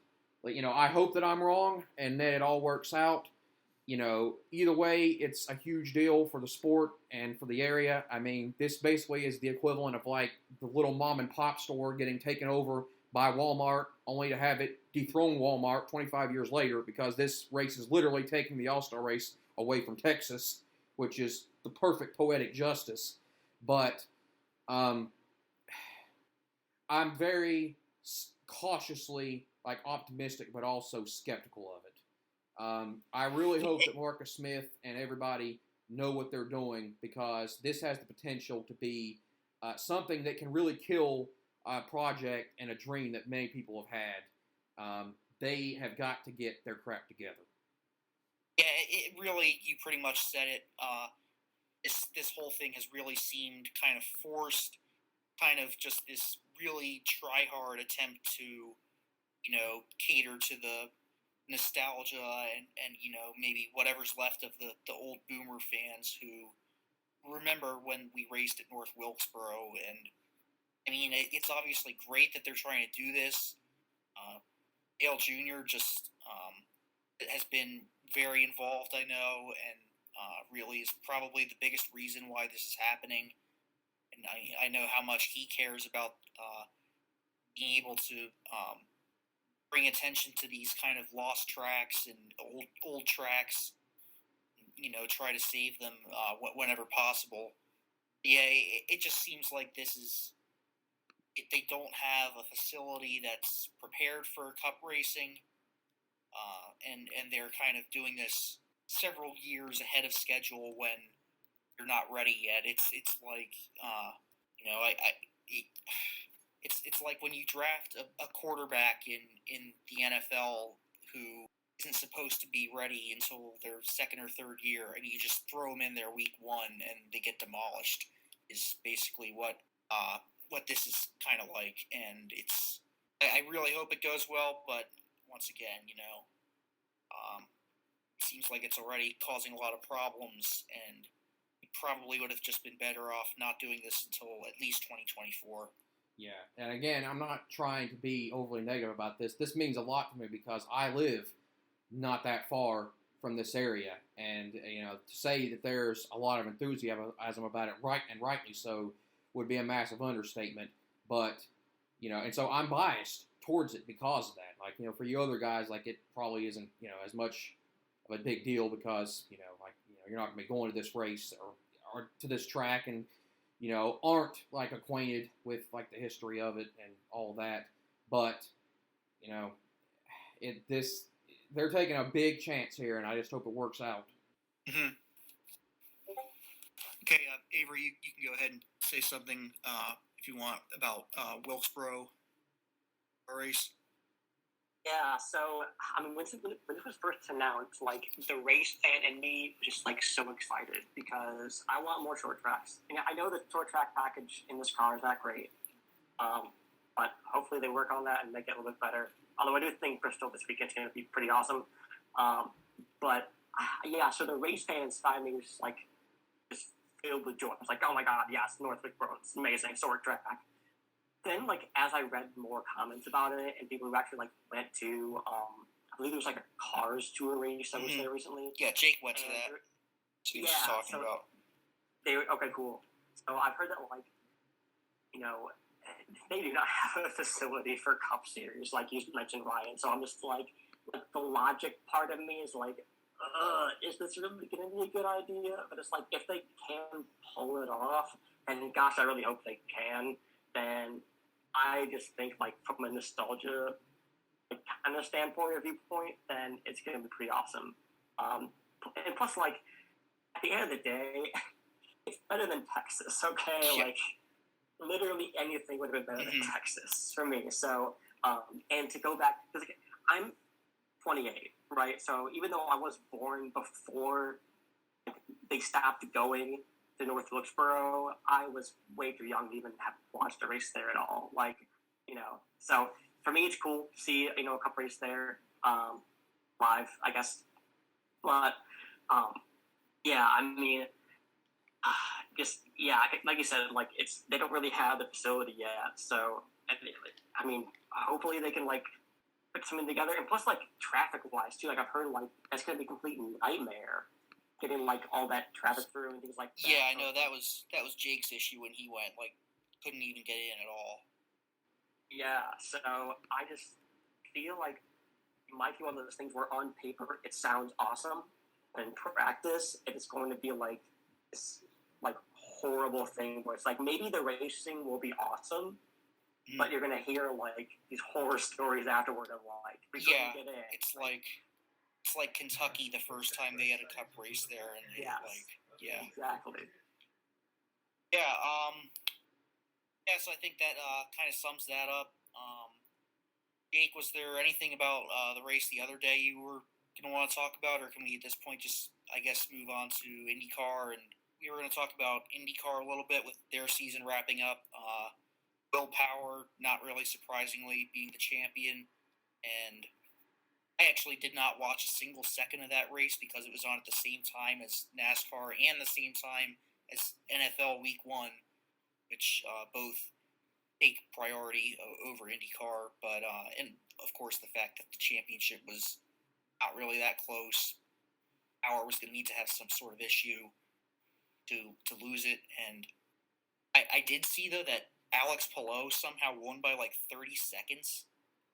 I hope that I'm wrong and that it all works out. Either way, it's a huge deal for the sport and for the area. I mean, this basically is the equivalent of like the little mom and pop store getting taken over by Walmart, only to have it dethrone Walmart 25 years later, because this race is literally taking the All-Star race away from Texas, which is the perfect poetic justice. But I'm very cautiously optimistic, but also skeptical of it. I really hope that Marcus Smith and everybody know what they're doing, because this has the potential to be something that can really kill a project and a dream that many people have had. They have got to get their crap together. Yeah, it really, you pretty much said it. This whole thing has really seemed kind of forced, kind of just this really try-hard attempt to, cater to the nostalgia and maybe whatever's left of the old boomer fans who remember when we raced at North Wilkesboro. And I mean, it's obviously great that they're trying to do this. Dale Jr. just has been very involved, I know, and really is probably the biggest reason why this is happening. And I know how much he cares about being able to bring attention to these kind of lost tracks and old tracks, try to save them whenever possible. Yeah, it just seems like this is, they don't have a facility that's prepared for cup racing, and they're kind of doing this several years ahead of schedule when you're not ready yet. It's like, it's like when you draft a quarterback in the NFL who isn't supposed to be ready until their second or third year, and you just throw them in there week 1 and they get demolished, is basically what this is kind of like. And I really hope it goes well, but once again, it seems like it's already causing a lot of problems, and we probably would have just been better off not doing this until at least 2024. Yeah, and again, I'm not trying to be overly negative about this. This means a lot to me because I live not that far from this area, and to say that there's a lot of enthusiasm about it, right, and rightly so, would be a massive understatement. But and so I'm biased towards it because of that. For you other guys, it probably isn't as much of a big deal because you're not going to be going to this race or to this track and aren't acquainted with the history of it and all that. But they're taking a big chance here, and I just hope it works out. Mm-hmm. Okay, Avery, you can go ahead and say something if you want about Wilkesboro race. Yeah, so I mean, when it was first announced, the race fan in me was just so excited because I want more short tracks. And I know the short track package in this car is not great, but hopefully they work on that and make it a little bit better. Although I do think Bristol this weekend is going to be pretty awesome. But yeah, so the race fan inside me was just filled with joy. I was like, oh my god, yes, North Wilkesboro, it's amazing, short track. Then, as I read more comments about it, and people who actually went to, I believe there was a Cars Tour race that was there recently. Yeah, Jake went to that. So he was talking about. Okay, cool. So I've heard that they do not have a facility for Cup Series, like you mentioned, Ryan. So I'm just the logic part of me is is this really going to be a good idea? But it's if they can pull it off, and gosh, I really hope they can, then I just think from a nostalgia kind of standpoint or viewpoint, then it's going to be pretty awesome. And plus, at the end of the day, it's better than Texas, okay? Yeah. Literally anything would have been better than Texas for me. So And to go back, because I'm 28, right? So even though I was born before they stopped going to North Wilkesboro, I was way too young to even have watched a race there at all. Like, so for me, it's cool to see, a cup race there live, I guess. But, yeah, I mean, like you said, like they don't really have the facility yet. So, I mean, hopefully they can, like, put something together. And plus, like, traffic-wise, too, like, I've heard, like, that's going to be a complete nightmare getting, like, all that traffic through and things like that. Yeah, I know. That was Jake's issue when he went. Like, couldn't even get in at all. Yeah, so I just feel like it might be one of those things where on paper it sounds awesome, but in practice it's going to be like this like horrible thing where it's like maybe the racing will be awesome, but you're gonna hear like these horror stories afterward of like get in. It's like Kentucky the first time they had a cup race there, and exactly. Yeah, so I think that kind of sums that up. Jake, was there anything about the race the other day you were going to want to talk about, or can we at this point just, I guess, move on to IndyCar? And we were going to talk about IndyCar a little bit with their season wrapping up. Will Power, not really surprisingly, being the champion. And I actually did not watch a single second of that race because it was on at the same time as NASCAR and the same time as NFL Week 1. Which both take priority over IndyCar, but and of course the fact that the championship was not really that close. Power was going to need to have some sort of issue to lose it, and I did see though that Alex Palou somehow won by like 30 seconds,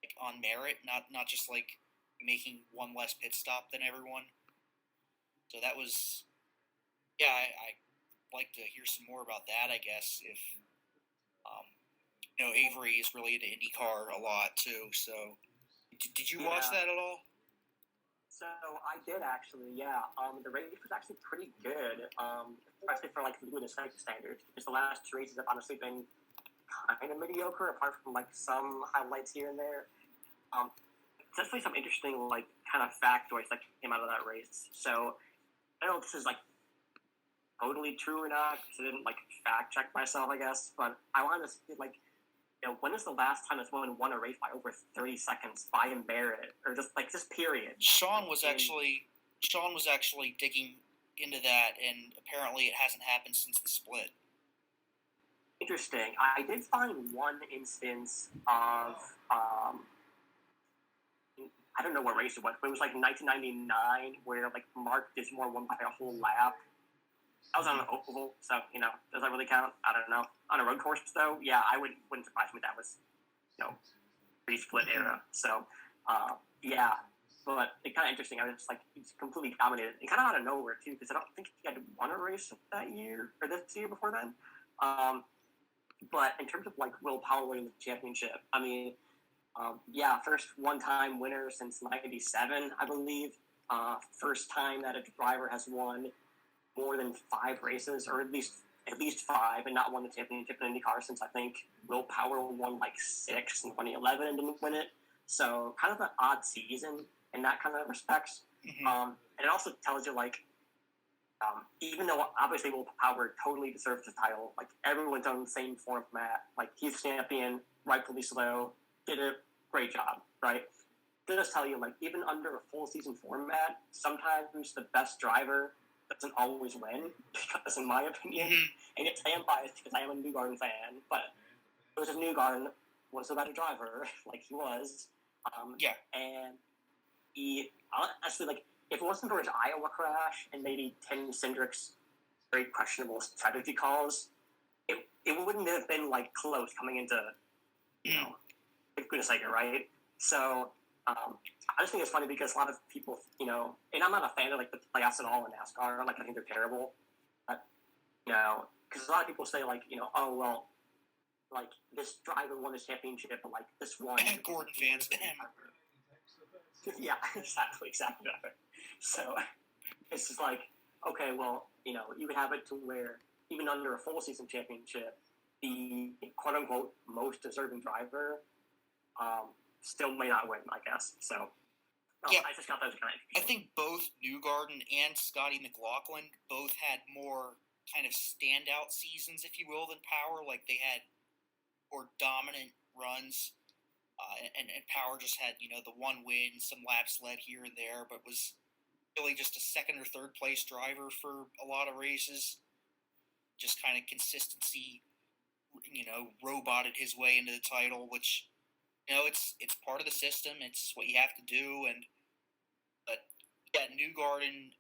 like on merit, not just like making one less pit stop than everyone. So that was, I like to hear some more about that, I guess, if Avery is really into IndyCar a lot too. So did you watch that at all? So I did actually, yeah. The race was actually pretty good, especially for like the standards. Because the last two races have honestly been kind of mediocre, apart from like some highlights here and there. It's definitely some interesting like kind of factoids that came out of that race. So I don't know if this is like totally true or not, because I didn't like fact check myself, I guess. But I wanted to see like, when is the last time this woman won a race by over 30 seconds by a merit, or just like this period? Sean was actually digging into that, and apparently it hasn't happened since the split. Interesting. I did find one instance of I don't know what race it was, but it was like 1999 where like Mark Dismore won by a whole lap. I was on an oval, so, does that really count? I don't know. On a road course, though, yeah, wouldn't surprise me that was, pre-split era. So, yeah. But it's kind of interesting. I was just, like, he's completely dominated. And kind of out of nowhere, too, because I don't think he had won a race that year, or this year before then. But in terms of, like, Will Power winning the championship, I mean, first one-time winner since 97, I believe. First time that a driver has won more than 5 races, or at least 5, and not won the championship in IndyCar since I think Will Power won like 6 in 2011 and didn't win it. So kind of an odd season in that kind of respects. Mm-hmm. And it also tells you like, even though obviously Will Power totally deserves the title, like everyone's on the same format. Like he's champion, rightfully so, did a great job, right? They just tell you like even under a full season format, sometimes the best driver doesn't always win, because in my opinion, and I am biased because I am a Newgarden fan, but Joseph Newgarden was a better driver, like he was. And he, honestly, like, if it wasn't for his Iowa crash and maybe Tim Cindric's very questionable strategy calls, it wouldn't have been, like, close coming into, goodness sake, right? So, I just think it's funny because a lot of people, and I'm not a fan of like the playoffs at all in NASCAR. Like I think they're terrible. But, because a lot of people say like, oh well, like this driver won this championship, but like this one. Gordon fans. Yeah, exactly. So it's just like, okay, well, you would have it to where even under a full season championship, the quote unquote most deserving driver still may not win, I guess. So, Yeah, I just got those kind of. I think both Newgarden and Scotty McLaughlin both had more kind of standout seasons, if you will, than Power. Like, they had more dominant runs, and Power just had, the one win, some laps led here and there, but was really just a second or third place driver for a lot of races. Just kind of consistency, roboted his way into the title, which, it's part of the system. It's what you have to do. But yeah, Newgarden,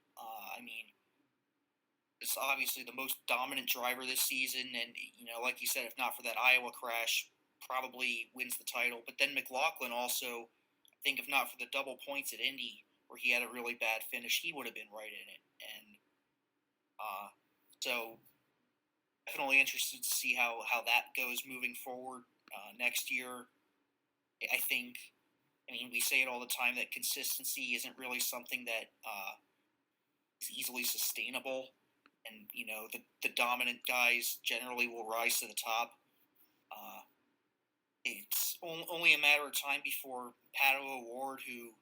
is obviously the most dominant driver this season. And, like you said, if not for that Iowa crash, probably wins the title. But then McLaughlin also, I think if not for the double points at Indy, where he had a really bad finish, he would have been right in it. And so definitely interested to see how that goes moving forward next year. I think, we say it all the time that consistency isn't really something that is easily sustainable. And, the dominant guys generally will rise to the top. It's only a matter of time before Pato O'Ward, who,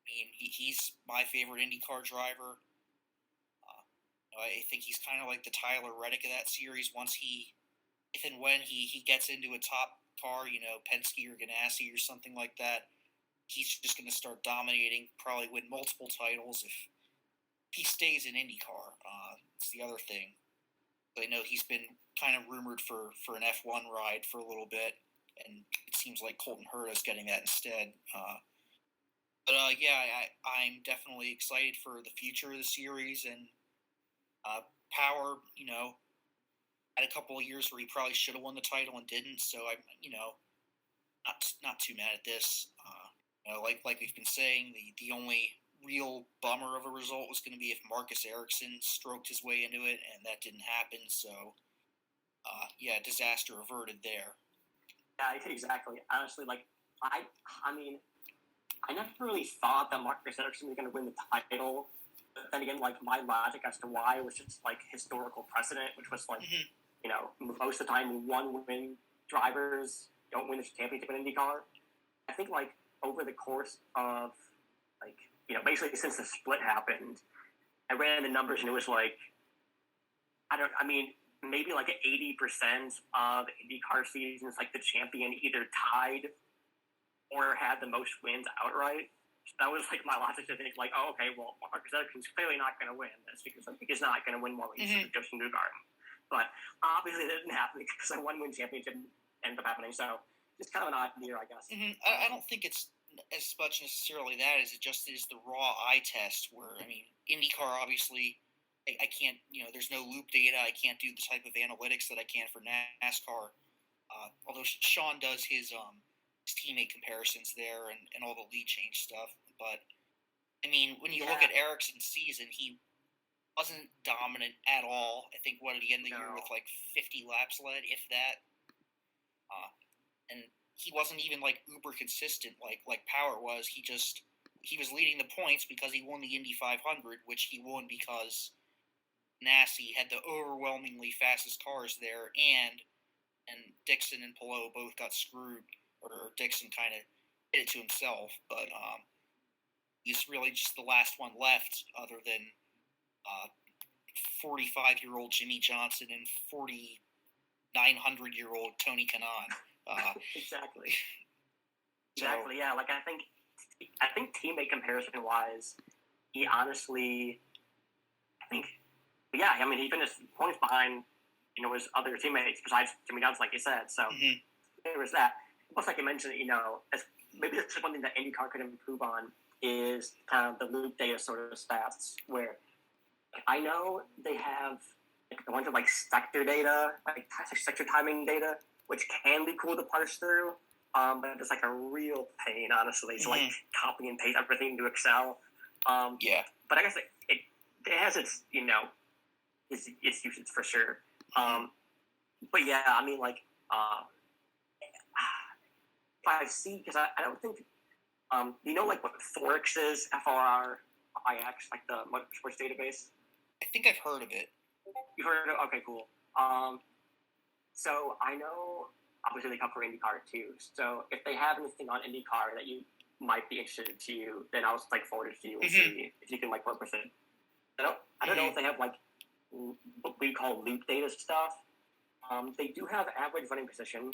he's my favorite IndyCar driver. I think he's kind of like the Tyler Reddick of that series. If and when he gets into a top car, Penske or Ganassi or something like that, he's just going to start dominating, probably win multiple titles if he stays in IndyCar. It's the other thing. I know he's been kind of rumored for an F1 ride for a little bit, and it seems like Colton Herta's getting that instead. I'm definitely excited for the future of the series, and Power, had a couple of years where he probably should have won the title and didn't, so I'm, not too mad at this. Like we've been saying, the only real bummer of a result was going to be if Marcus Ericsson stroked his way into it, and that didn't happen. So, disaster averted there. Yeah, exactly. Honestly, I never really thought that Marcus Ericsson was going to win the title. But then again, my logic as to why was just historical precedent, which was most of the time one-win drivers don't win the championship in IndyCar. I think over the course of basically since the split happened, I ran the numbers and it was maybe 80% of IndyCar seasons, the champion either tied or had the most wins outright. So that was my logic to think okay, well, Marcus Ericsson's clearly not going to win this because he's not going to win more races than Justin Newgarden. But obviously that didn't happen because a one-win championship ended up happening. So just kind of an odd year, I guess. I don't think it's as much necessarily that as it just is the raw eye test where, IndyCar obviously, I can't, there's no loop data. I can't do the type of analytics that I can for NASCAR. Although Sean does his teammate comparisons there and all the lead change stuff. But, when you look at Ericsson's season, he wasn't dominant at all. I think, what did he end the year with, 50 laps led, if that? And he wasn't even, uber consistent like Power was. He was leading the points because he won the Indy 500, which he won because Ganassi had the overwhelmingly fastest cars there, and Dixon and Palou both got screwed, or Dixon kind of did it to himself, but he's really just the last one left other than 45-year-old Jimmy Johnson and 4,900-year-old Tony Kanaan. Exactly. Exactly. Yeah. I think teammate comparison wise, he honestly, he finished points behind, his other teammates besides Jimmy Johnson, like you said. So there was that. Plus, like you mentioned, maybe this is one thing that IndyCar could improve on is kind of the loop data sort of stats where I know they have a bunch of sector data, sector timing data, which can be cool to parse through, but it's a real pain, honestly, to copy and paste everything into Excel. But I guess it has its its usage for sure. But yeah, if I see, because I don't think what Forix is, FRRIX, the motorsports database. I think I've heard of it. You've heard of it? Okay, cool. So I know obviously they cover IndyCar too. So if they have anything on IndyCar that you might be interested to you, then I'll just forward it to you and see if you can work with it. I don't know if they have what we call loop data stuff. They do have average running position.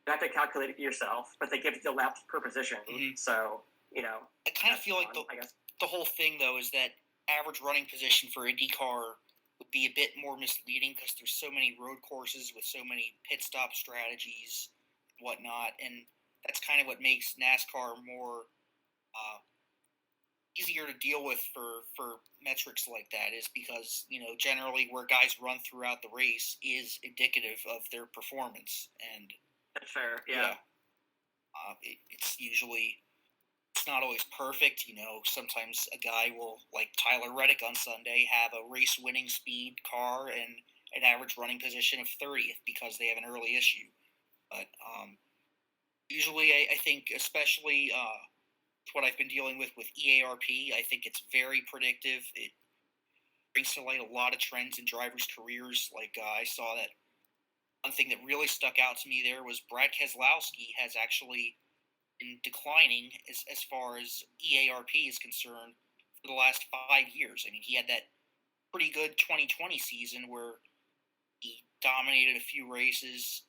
You have to calculate it for yourself, but they give you the laps per position. So I kind of feel like the whole thing though is that average running position for IndyCar would be a bit more misleading because there's so many road courses with so many pit stop strategies and whatnot, and that's kind of what makes NASCAR more easier to deal with for metrics like that, is because generally where guys run throughout the race is indicative of their performance, and that's fair. Yeah. It's not always perfect. Sometimes a guy will, like Tyler Reddick on Sunday, have a race-winning speed car and an average running position of 30th because they have an early issue. But usually, I think, especially what I've been dealing with EARP, I think it's very predictive. It brings to light a lot of trends in drivers' careers. I saw that one thing that really stuck out to me there was Brad Keselowski has actually been declining as far as EARP is concerned for the last 5 years. I mean, he had that pretty good 2020 season where he dominated a few races,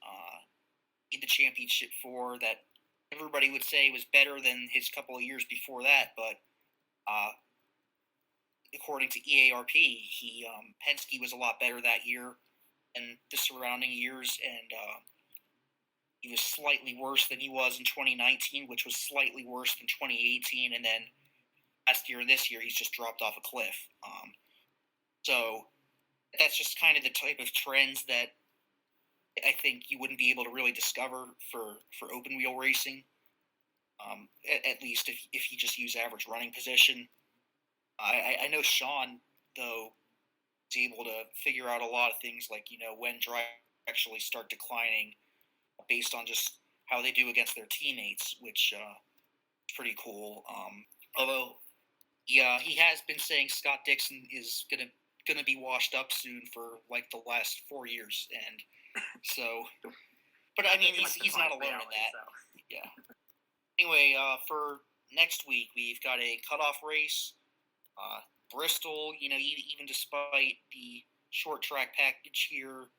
in the championship for that everybody would say was better than his couple of years before that, but according to EARP, Penske was a lot better that year than the surrounding years, and he was slightly worse than he was in 2019, which was slightly worse than 2018, and then last year and this year he's just dropped off a cliff. So that's just kind of the type of trends that I think you wouldn't be able to really discover for open wheel racing. At least if you just use average running position. I know Sean, though, is able to figure out a lot of things like, when drivers actually start declining based on just how they do against their teammates, which is pretty cool. Although, yeah, he has been saying Scott Dixon is gonna be washed up soon for the last 4 years, and so. But I mean, he's not alone in that. So. Yeah. Anyway, for next week, we've got a cutoff race. Bristol, even despite the short track package here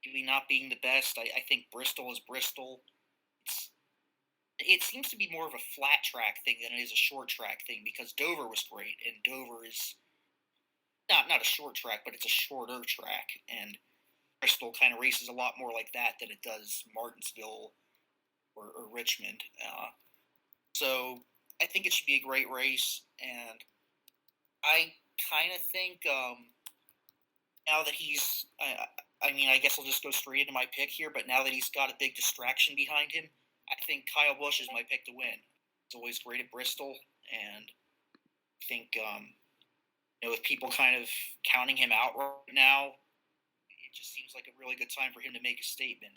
really not being the best, I think Bristol is Bristol. It seems to be more of a flat track thing than it is a short track thing, because Dover was great, and Dover is not a short track, but it's a shorter track, and Bristol kind of races a lot more like that than it does Martinsville or Richmond. So I think it should be a great race, and I kind of think now that he's, I guess I'll just go straight into my pick here, but now that he's got a big distraction behind him, I think Kyle Busch is my pick to win. He's always great at Bristol, and I think, with people kind of counting him out right now, it just seems like a really good time for him to make a statement.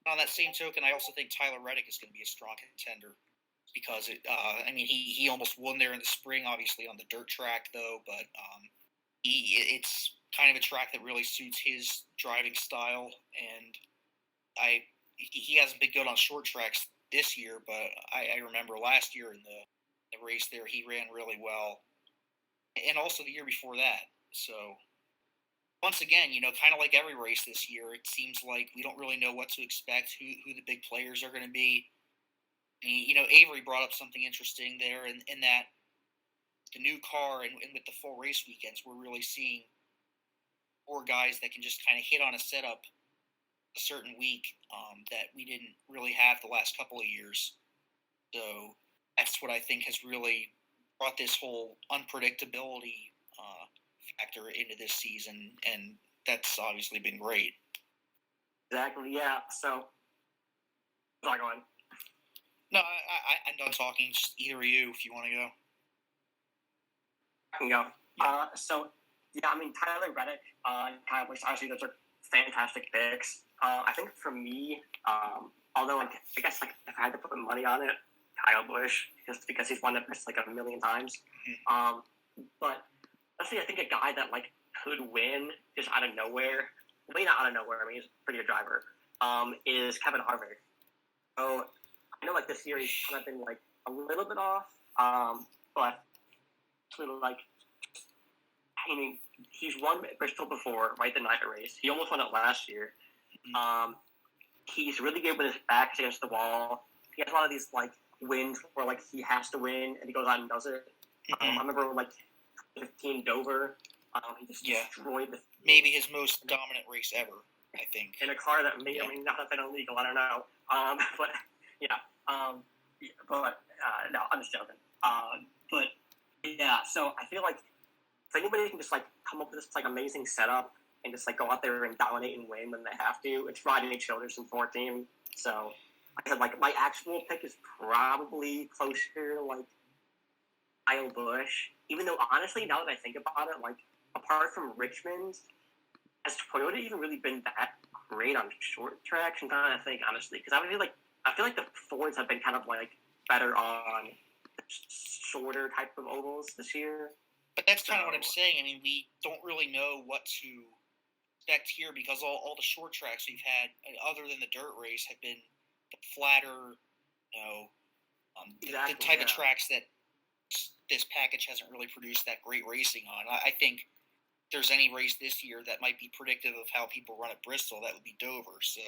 On that same token, I also think Tyler Reddick is going to be a strong contender because he almost won there in the spring, obviously on the dirt track though, but it's kind of a track that really suits his driving style, and he hasn't been good on short tracks this year, but I remember last year in the race there, he ran really well, and also the year before that. So once again, kind of like every race this year, it seems like we don't really know what to expect, who the big players are going to be. I mean, Avery brought up something interesting there in that the new car and with the full race weekends, we're really seeing 4 guys that can just kind of hit on a setup a certain week that we didn't really have the last couple of years. So that's what I think has really brought this whole unpredictability factor into this season, and that's obviously been great. Exactly, yeah. So, not going. No, I'm done talking. Just either of you, if you want to go. I can go. Yeah. Tyler Reddick, Kyle Busch, obviously those are fantastic picks. I think for me, although I guess if I had to put money on it, Kyle Busch, just because he's won this a million times. Mm-hmm. But honestly, I think a guy that could win just out of nowhere. Maybe not out of nowhere. I mean, he's a pretty good driver. is Kevin Harvick. So I know like this year he's kind of been like a little bit off, but actually like I mean he's won Bristol before, right? The night race. He almost won it last year. He's really good with his back against the wall. He has a lot of these like wins where like he has to win and he goes out and does it. I remember like 15 Dover. He just destroyed the maybe his most dominant race ever, I think. In a car that may or may not have been illegal, I don't know. But yeah. No, I'm just joking. But yeah, so I feel like if anybody can just like come up with this like amazing setup and just like go out there and dominate and win when they have to, it's Rodney Childers in 14. So I said like my actual pick is probably closer to like Kyle Busch. Even though honestly, now that I think about it, like apart from Richmond, has Toyota even really been that great on short tracks? I'm trying to think honestly, because I feel like the Fords have been kind of like better on shorter type of ovals this year. But that's kind of what I'm saying. I mean, we don't really know what to expect here because all the short tracks we've had, other than the dirt race, have been the flatter, the type of tracks that this package hasn't really produced that great racing on. I think if there's any race this year that might be predictive of how people run at Bristol, that would be Dover. So,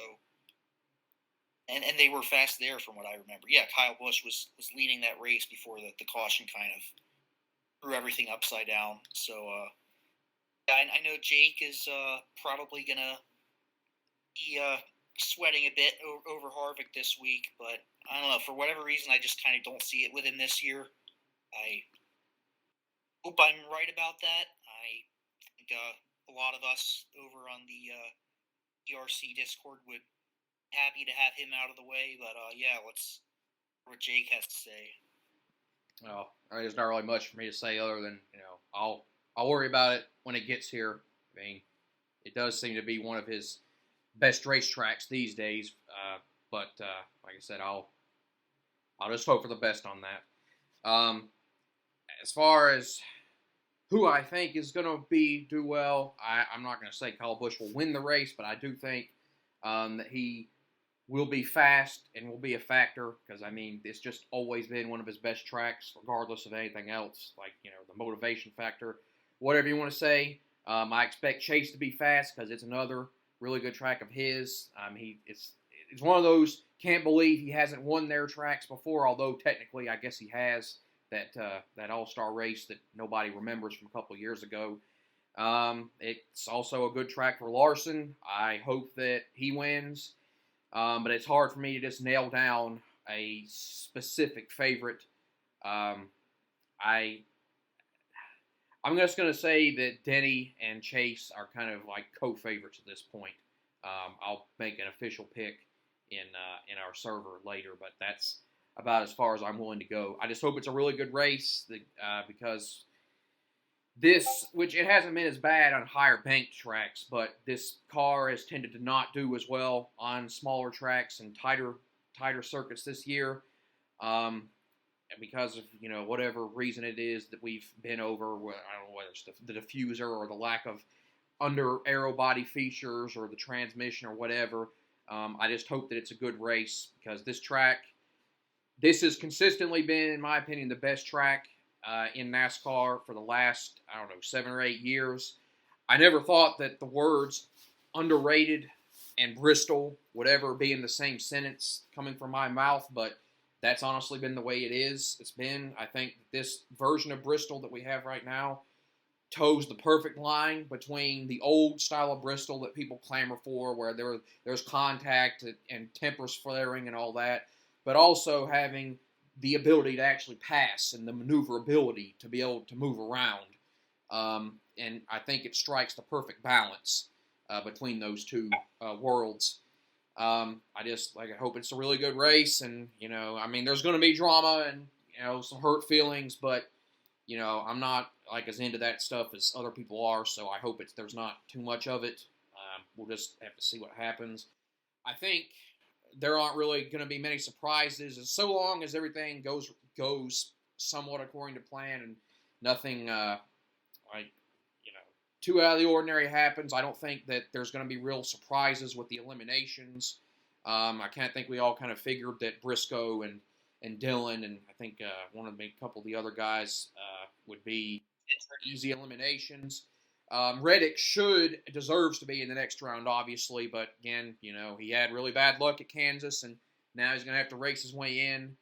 and they were fast there from what I remember. Yeah, Kyle Busch was leading that race before the caution kind of threw everything upside down. So, I know Jake is probably going to be sweating a bit over Harvick this week, but I don't know. For whatever reason, I just kind of don't see it with him this year. I hope I'm right about that. I think a lot of us over on the ERC Discord would be happy to have him out of the way, but let's hear what Jake has to say. Well, there's not really much for me to say other than, I'll worry about it when it gets here. I mean, it does seem to be one of his best racetracks these days, but like I said, I'll just hope for the best on that. As far as who I think is going to do well, I'm not going to say Kyle Busch will win the race, but I do think that he will be fast and will be a factor because, I mean, it's just always been one of his best tracks, regardless of anything else, like, the motivation factor, whatever you want to say. I expect Chase to be fast because it's another really good track of his. It's one of those, can't believe he hasn't won their tracks before, although technically I guess he has, that All-Star race that nobody remembers from a couple of years ago. It's also a good track for Larson. I hope that he wins. But it's hard for me to just nail down a specific favorite. I'm just going to say that Denny and Chase are kind of like co-favorites at this point. I'll make an official pick in our server later, but that's about as far as I'm willing to go. I just hope it's a really good race because this, which it hasn't been as bad on higher banked tracks, but this car has tended to not do as well on smaller tracks and tighter circuits this year. Because of, whatever reason it is that we've been over, I don't know whether it's the diffuser or the lack of under aero body features or the transmission or whatever. I just hope that it's a good race because this has consistently been, in my opinion, the best track in NASCAR for the last, 7 or 8 years. I never thought that the words underrated and Bristol would ever be in the same sentence coming from my mouth, but that's honestly been the way it is. I think this version of Bristol that we have right now toes the perfect line between the old style of Bristol that people clamor for, where there's contact and tempers flaring and all that, but also having the ability to actually pass and the maneuverability to be able to move around. And I think it strikes the perfect balance between those two worlds. I hope it's a really good race, and there's going to be drama and some hurt feelings, but I'm not as into that stuff as other people are, so I hope there's not too much of it. We'll just have to see what happens. I think there aren't really going to be many surprises, as so long as everything goes somewhat according to plan and nothing too out of the ordinary happens. I don't think that there's going to be real surprises with the eliminations. I can't think we all kind of figured that Briscoe and Dillon and I think a couple of the other guys would be easy eliminations. Reddick deserves to be in the next round, obviously, but again, he had really bad luck at Kansas, and now he's going to have to race his way in.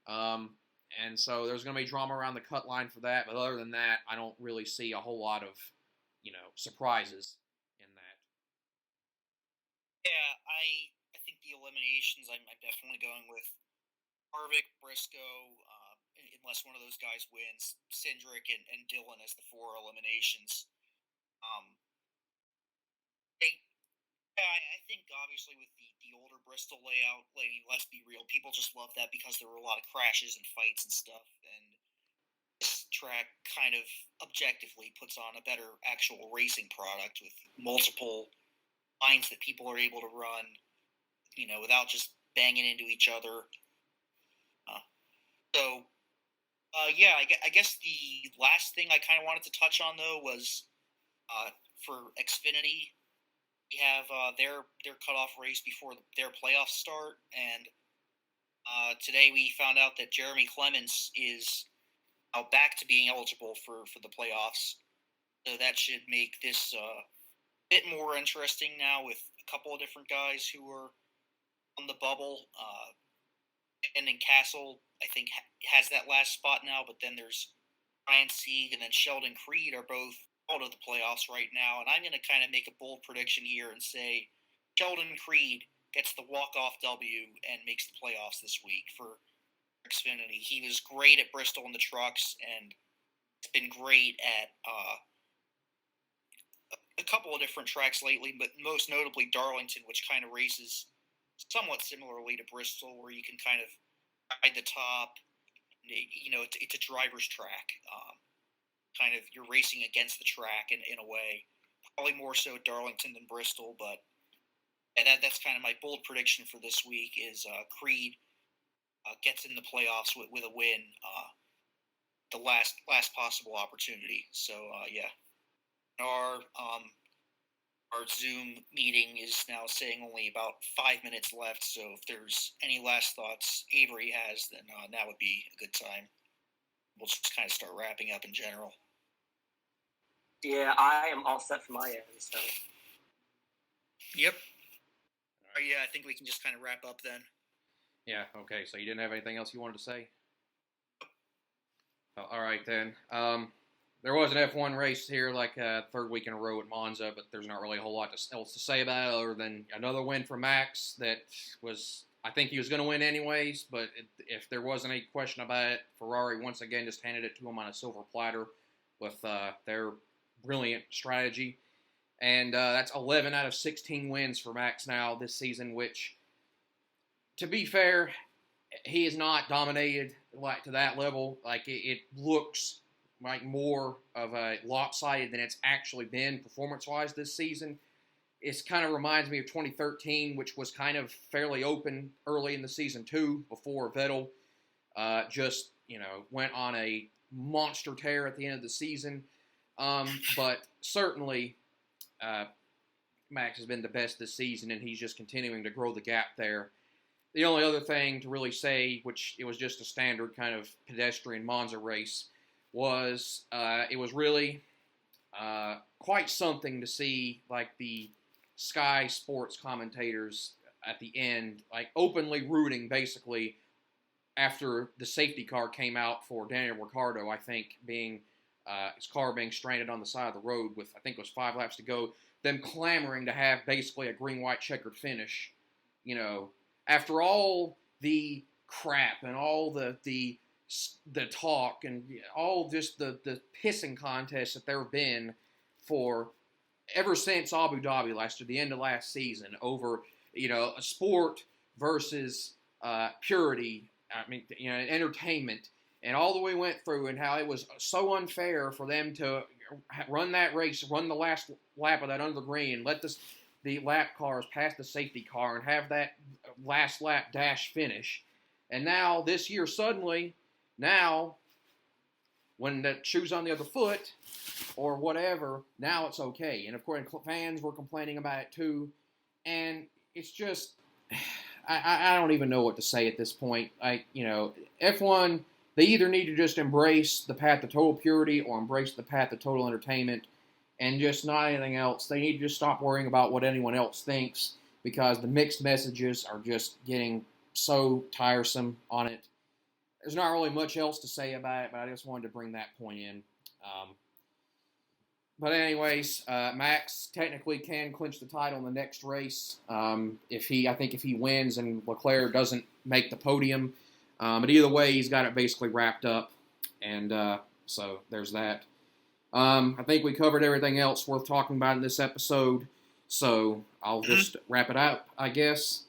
And so there's going to be drama around the cut line for that, but other than that, I don't really see a whole lot of, surprises in that. Yeah, I think the eliminations, I'm definitely going with Harvick, Briscoe, unless one of those guys wins, Cindric and Dillon as the 4 eliminations. I think obviously with the older Bristol layout, let's be real, people just love that because there were a lot of crashes and fights and stuff, and this track kind of objectively puts on a better actual racing product with multiple lines that people are able to run, without just banging into each other. I guess the last thing I kind of wanted to touch on, though, was for Xfinity, we have their cutoff race before their playoffs start, and today we found out that Jeremy Clements is now back to being eligible for the playoffs. So that should make this a bit more interesting now with a couple of different guys who are on the bubble. And then Castle, I think, has that last spot now, but then there's Ryan Sieg and then Sheldon Creed are both out of the playoffs right now, and I'm going to kind of make a bold prediction here and say Sheldon Creed gets the walk-off W and makes the playoffs this week for Xfinity. He was great at Bristol in the trucks, and it's been great at a couple of different tracks lately, but most notably Darlington, which kind of races somewhat similarly to Bristol, where you can kind of ride the top. It's a driver's track. Kind of you're racing against the track in a way, probably more so Darlington than Bristol, but that's kind of my bold prediction for this week is Creed gets in the playoffs with a win, the last possible opportunity. So our Zoom meeting is now saying only about 5 minutes left, so if there's any last thoughts Avery has, then that would be a good time. We'll just kind of start wrapping up in general. Yeah, I am all set for my end, so. Yep. Yeah, I think we can just kind of wrap up then. Yeah, okay, so you didn't have anything else you wanted to say? Oh, all right, then. There was an F1 race here, third week in a row at Monza, but there's not really a whole lot else to say about it other than another win for Max that I think he was going to win anyways, but if there wasn't any question about it, Ferrari once again just handed it to him on a silver platter with their brilliant strategy. And that's 11 out of 16 wins for Max now this season, which, to be fair, he has not dominated to that level. It looks like more of a lopsided than it's actually been performance-wise this season. It kind of reminds me of 2013, which was kind of fairly open early in the season too, before Vettel went on a monster tear at the end of the season. But certainly Max has been the best this season, and he's just continuing to grow the gap there. The only other thing to really say, which it was just a standard kind of pedestrian Monza race, was it was really quite something to see the Sky Sports commentators at the end openly rooting basically after the safety car came out for Daniel Ricciardo, I think being his car being stranded on the side of the road with I think it was 5 laps to go, them clamoring to have basically a green-white checkered finish, after all the crap and all the talk and all just the pissing contests that there have been for ever since Abu Dhabi last year, the end of last season, over a sport versus purity. Entertainment, and all the way went through, and how it was so unfair for them to run that race, run the last lap of that under the green, let the lap cars pass the safety car, and have that last lap dash finish. And now this year, suddenly, now when the shoe's on the other foot or whatever, now it's okay. And of course, fans were complaining about it too. And it's just, I don't even know what to say at this point. F1, they either need to just embrace the path to total purity or embrace the path to total entertainment and just not anything else. They need to just stop worrying about what anyone else thinks because the mixed messages are just getting so tiresome on it. There's not really much else to say about it, but I just wanted to bring that point in. But anyways, Max technically can clinch the title in the next race if he wins and Leclerc doesn't make the podium. But either way, he's got it basically wrapped up, and so there's that. I think we covered everything else worth talking about in this episode, so I'll just wrap it up, I guess.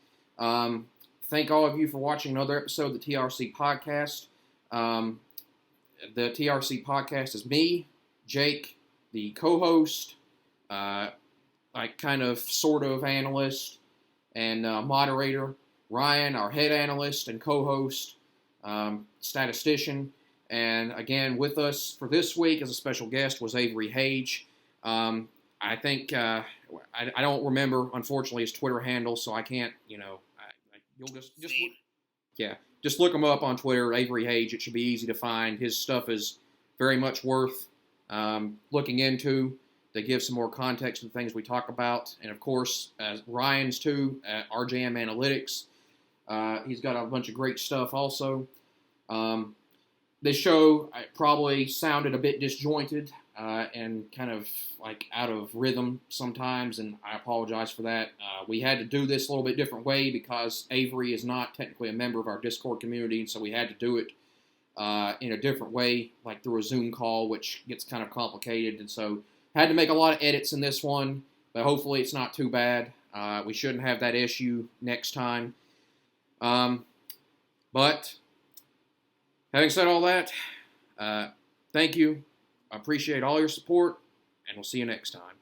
Thank all of you for watching another episode of the TRC Podcast. The TRC Podcast is me, Jake, the co-host, kind of, sort of analyst, and moderator. Ryan, our head analyst and co-host, statistician. And again, with us for this week as a special guest was Avery Hage. I think, I don't remember, unfortunately, his Twitter handle, so I can't, you'll just look him up on Twitter, Avery Hage. It should be easy to find. His stuff is very much worth looking into to give some more context to the things we talk about. And of course, Ryan's too, at RJM Analytics. He's got a bunch of great stuff also. This show probably sounded a bit disjointed and kind of like out of rhythm sometimes, and I apologize for that. We had to do this a little bit different way because Avery is not technically a member of our Discord community, and so we had to do it in a different way, like through a Zoom call, which gets kind of complicated, and so had to make a lot of edits in this one, but hopefully it's not too bad. We shouldn't have that issue next time. But having said all that, thank you. I appreciate all your support, and we'll see you next time.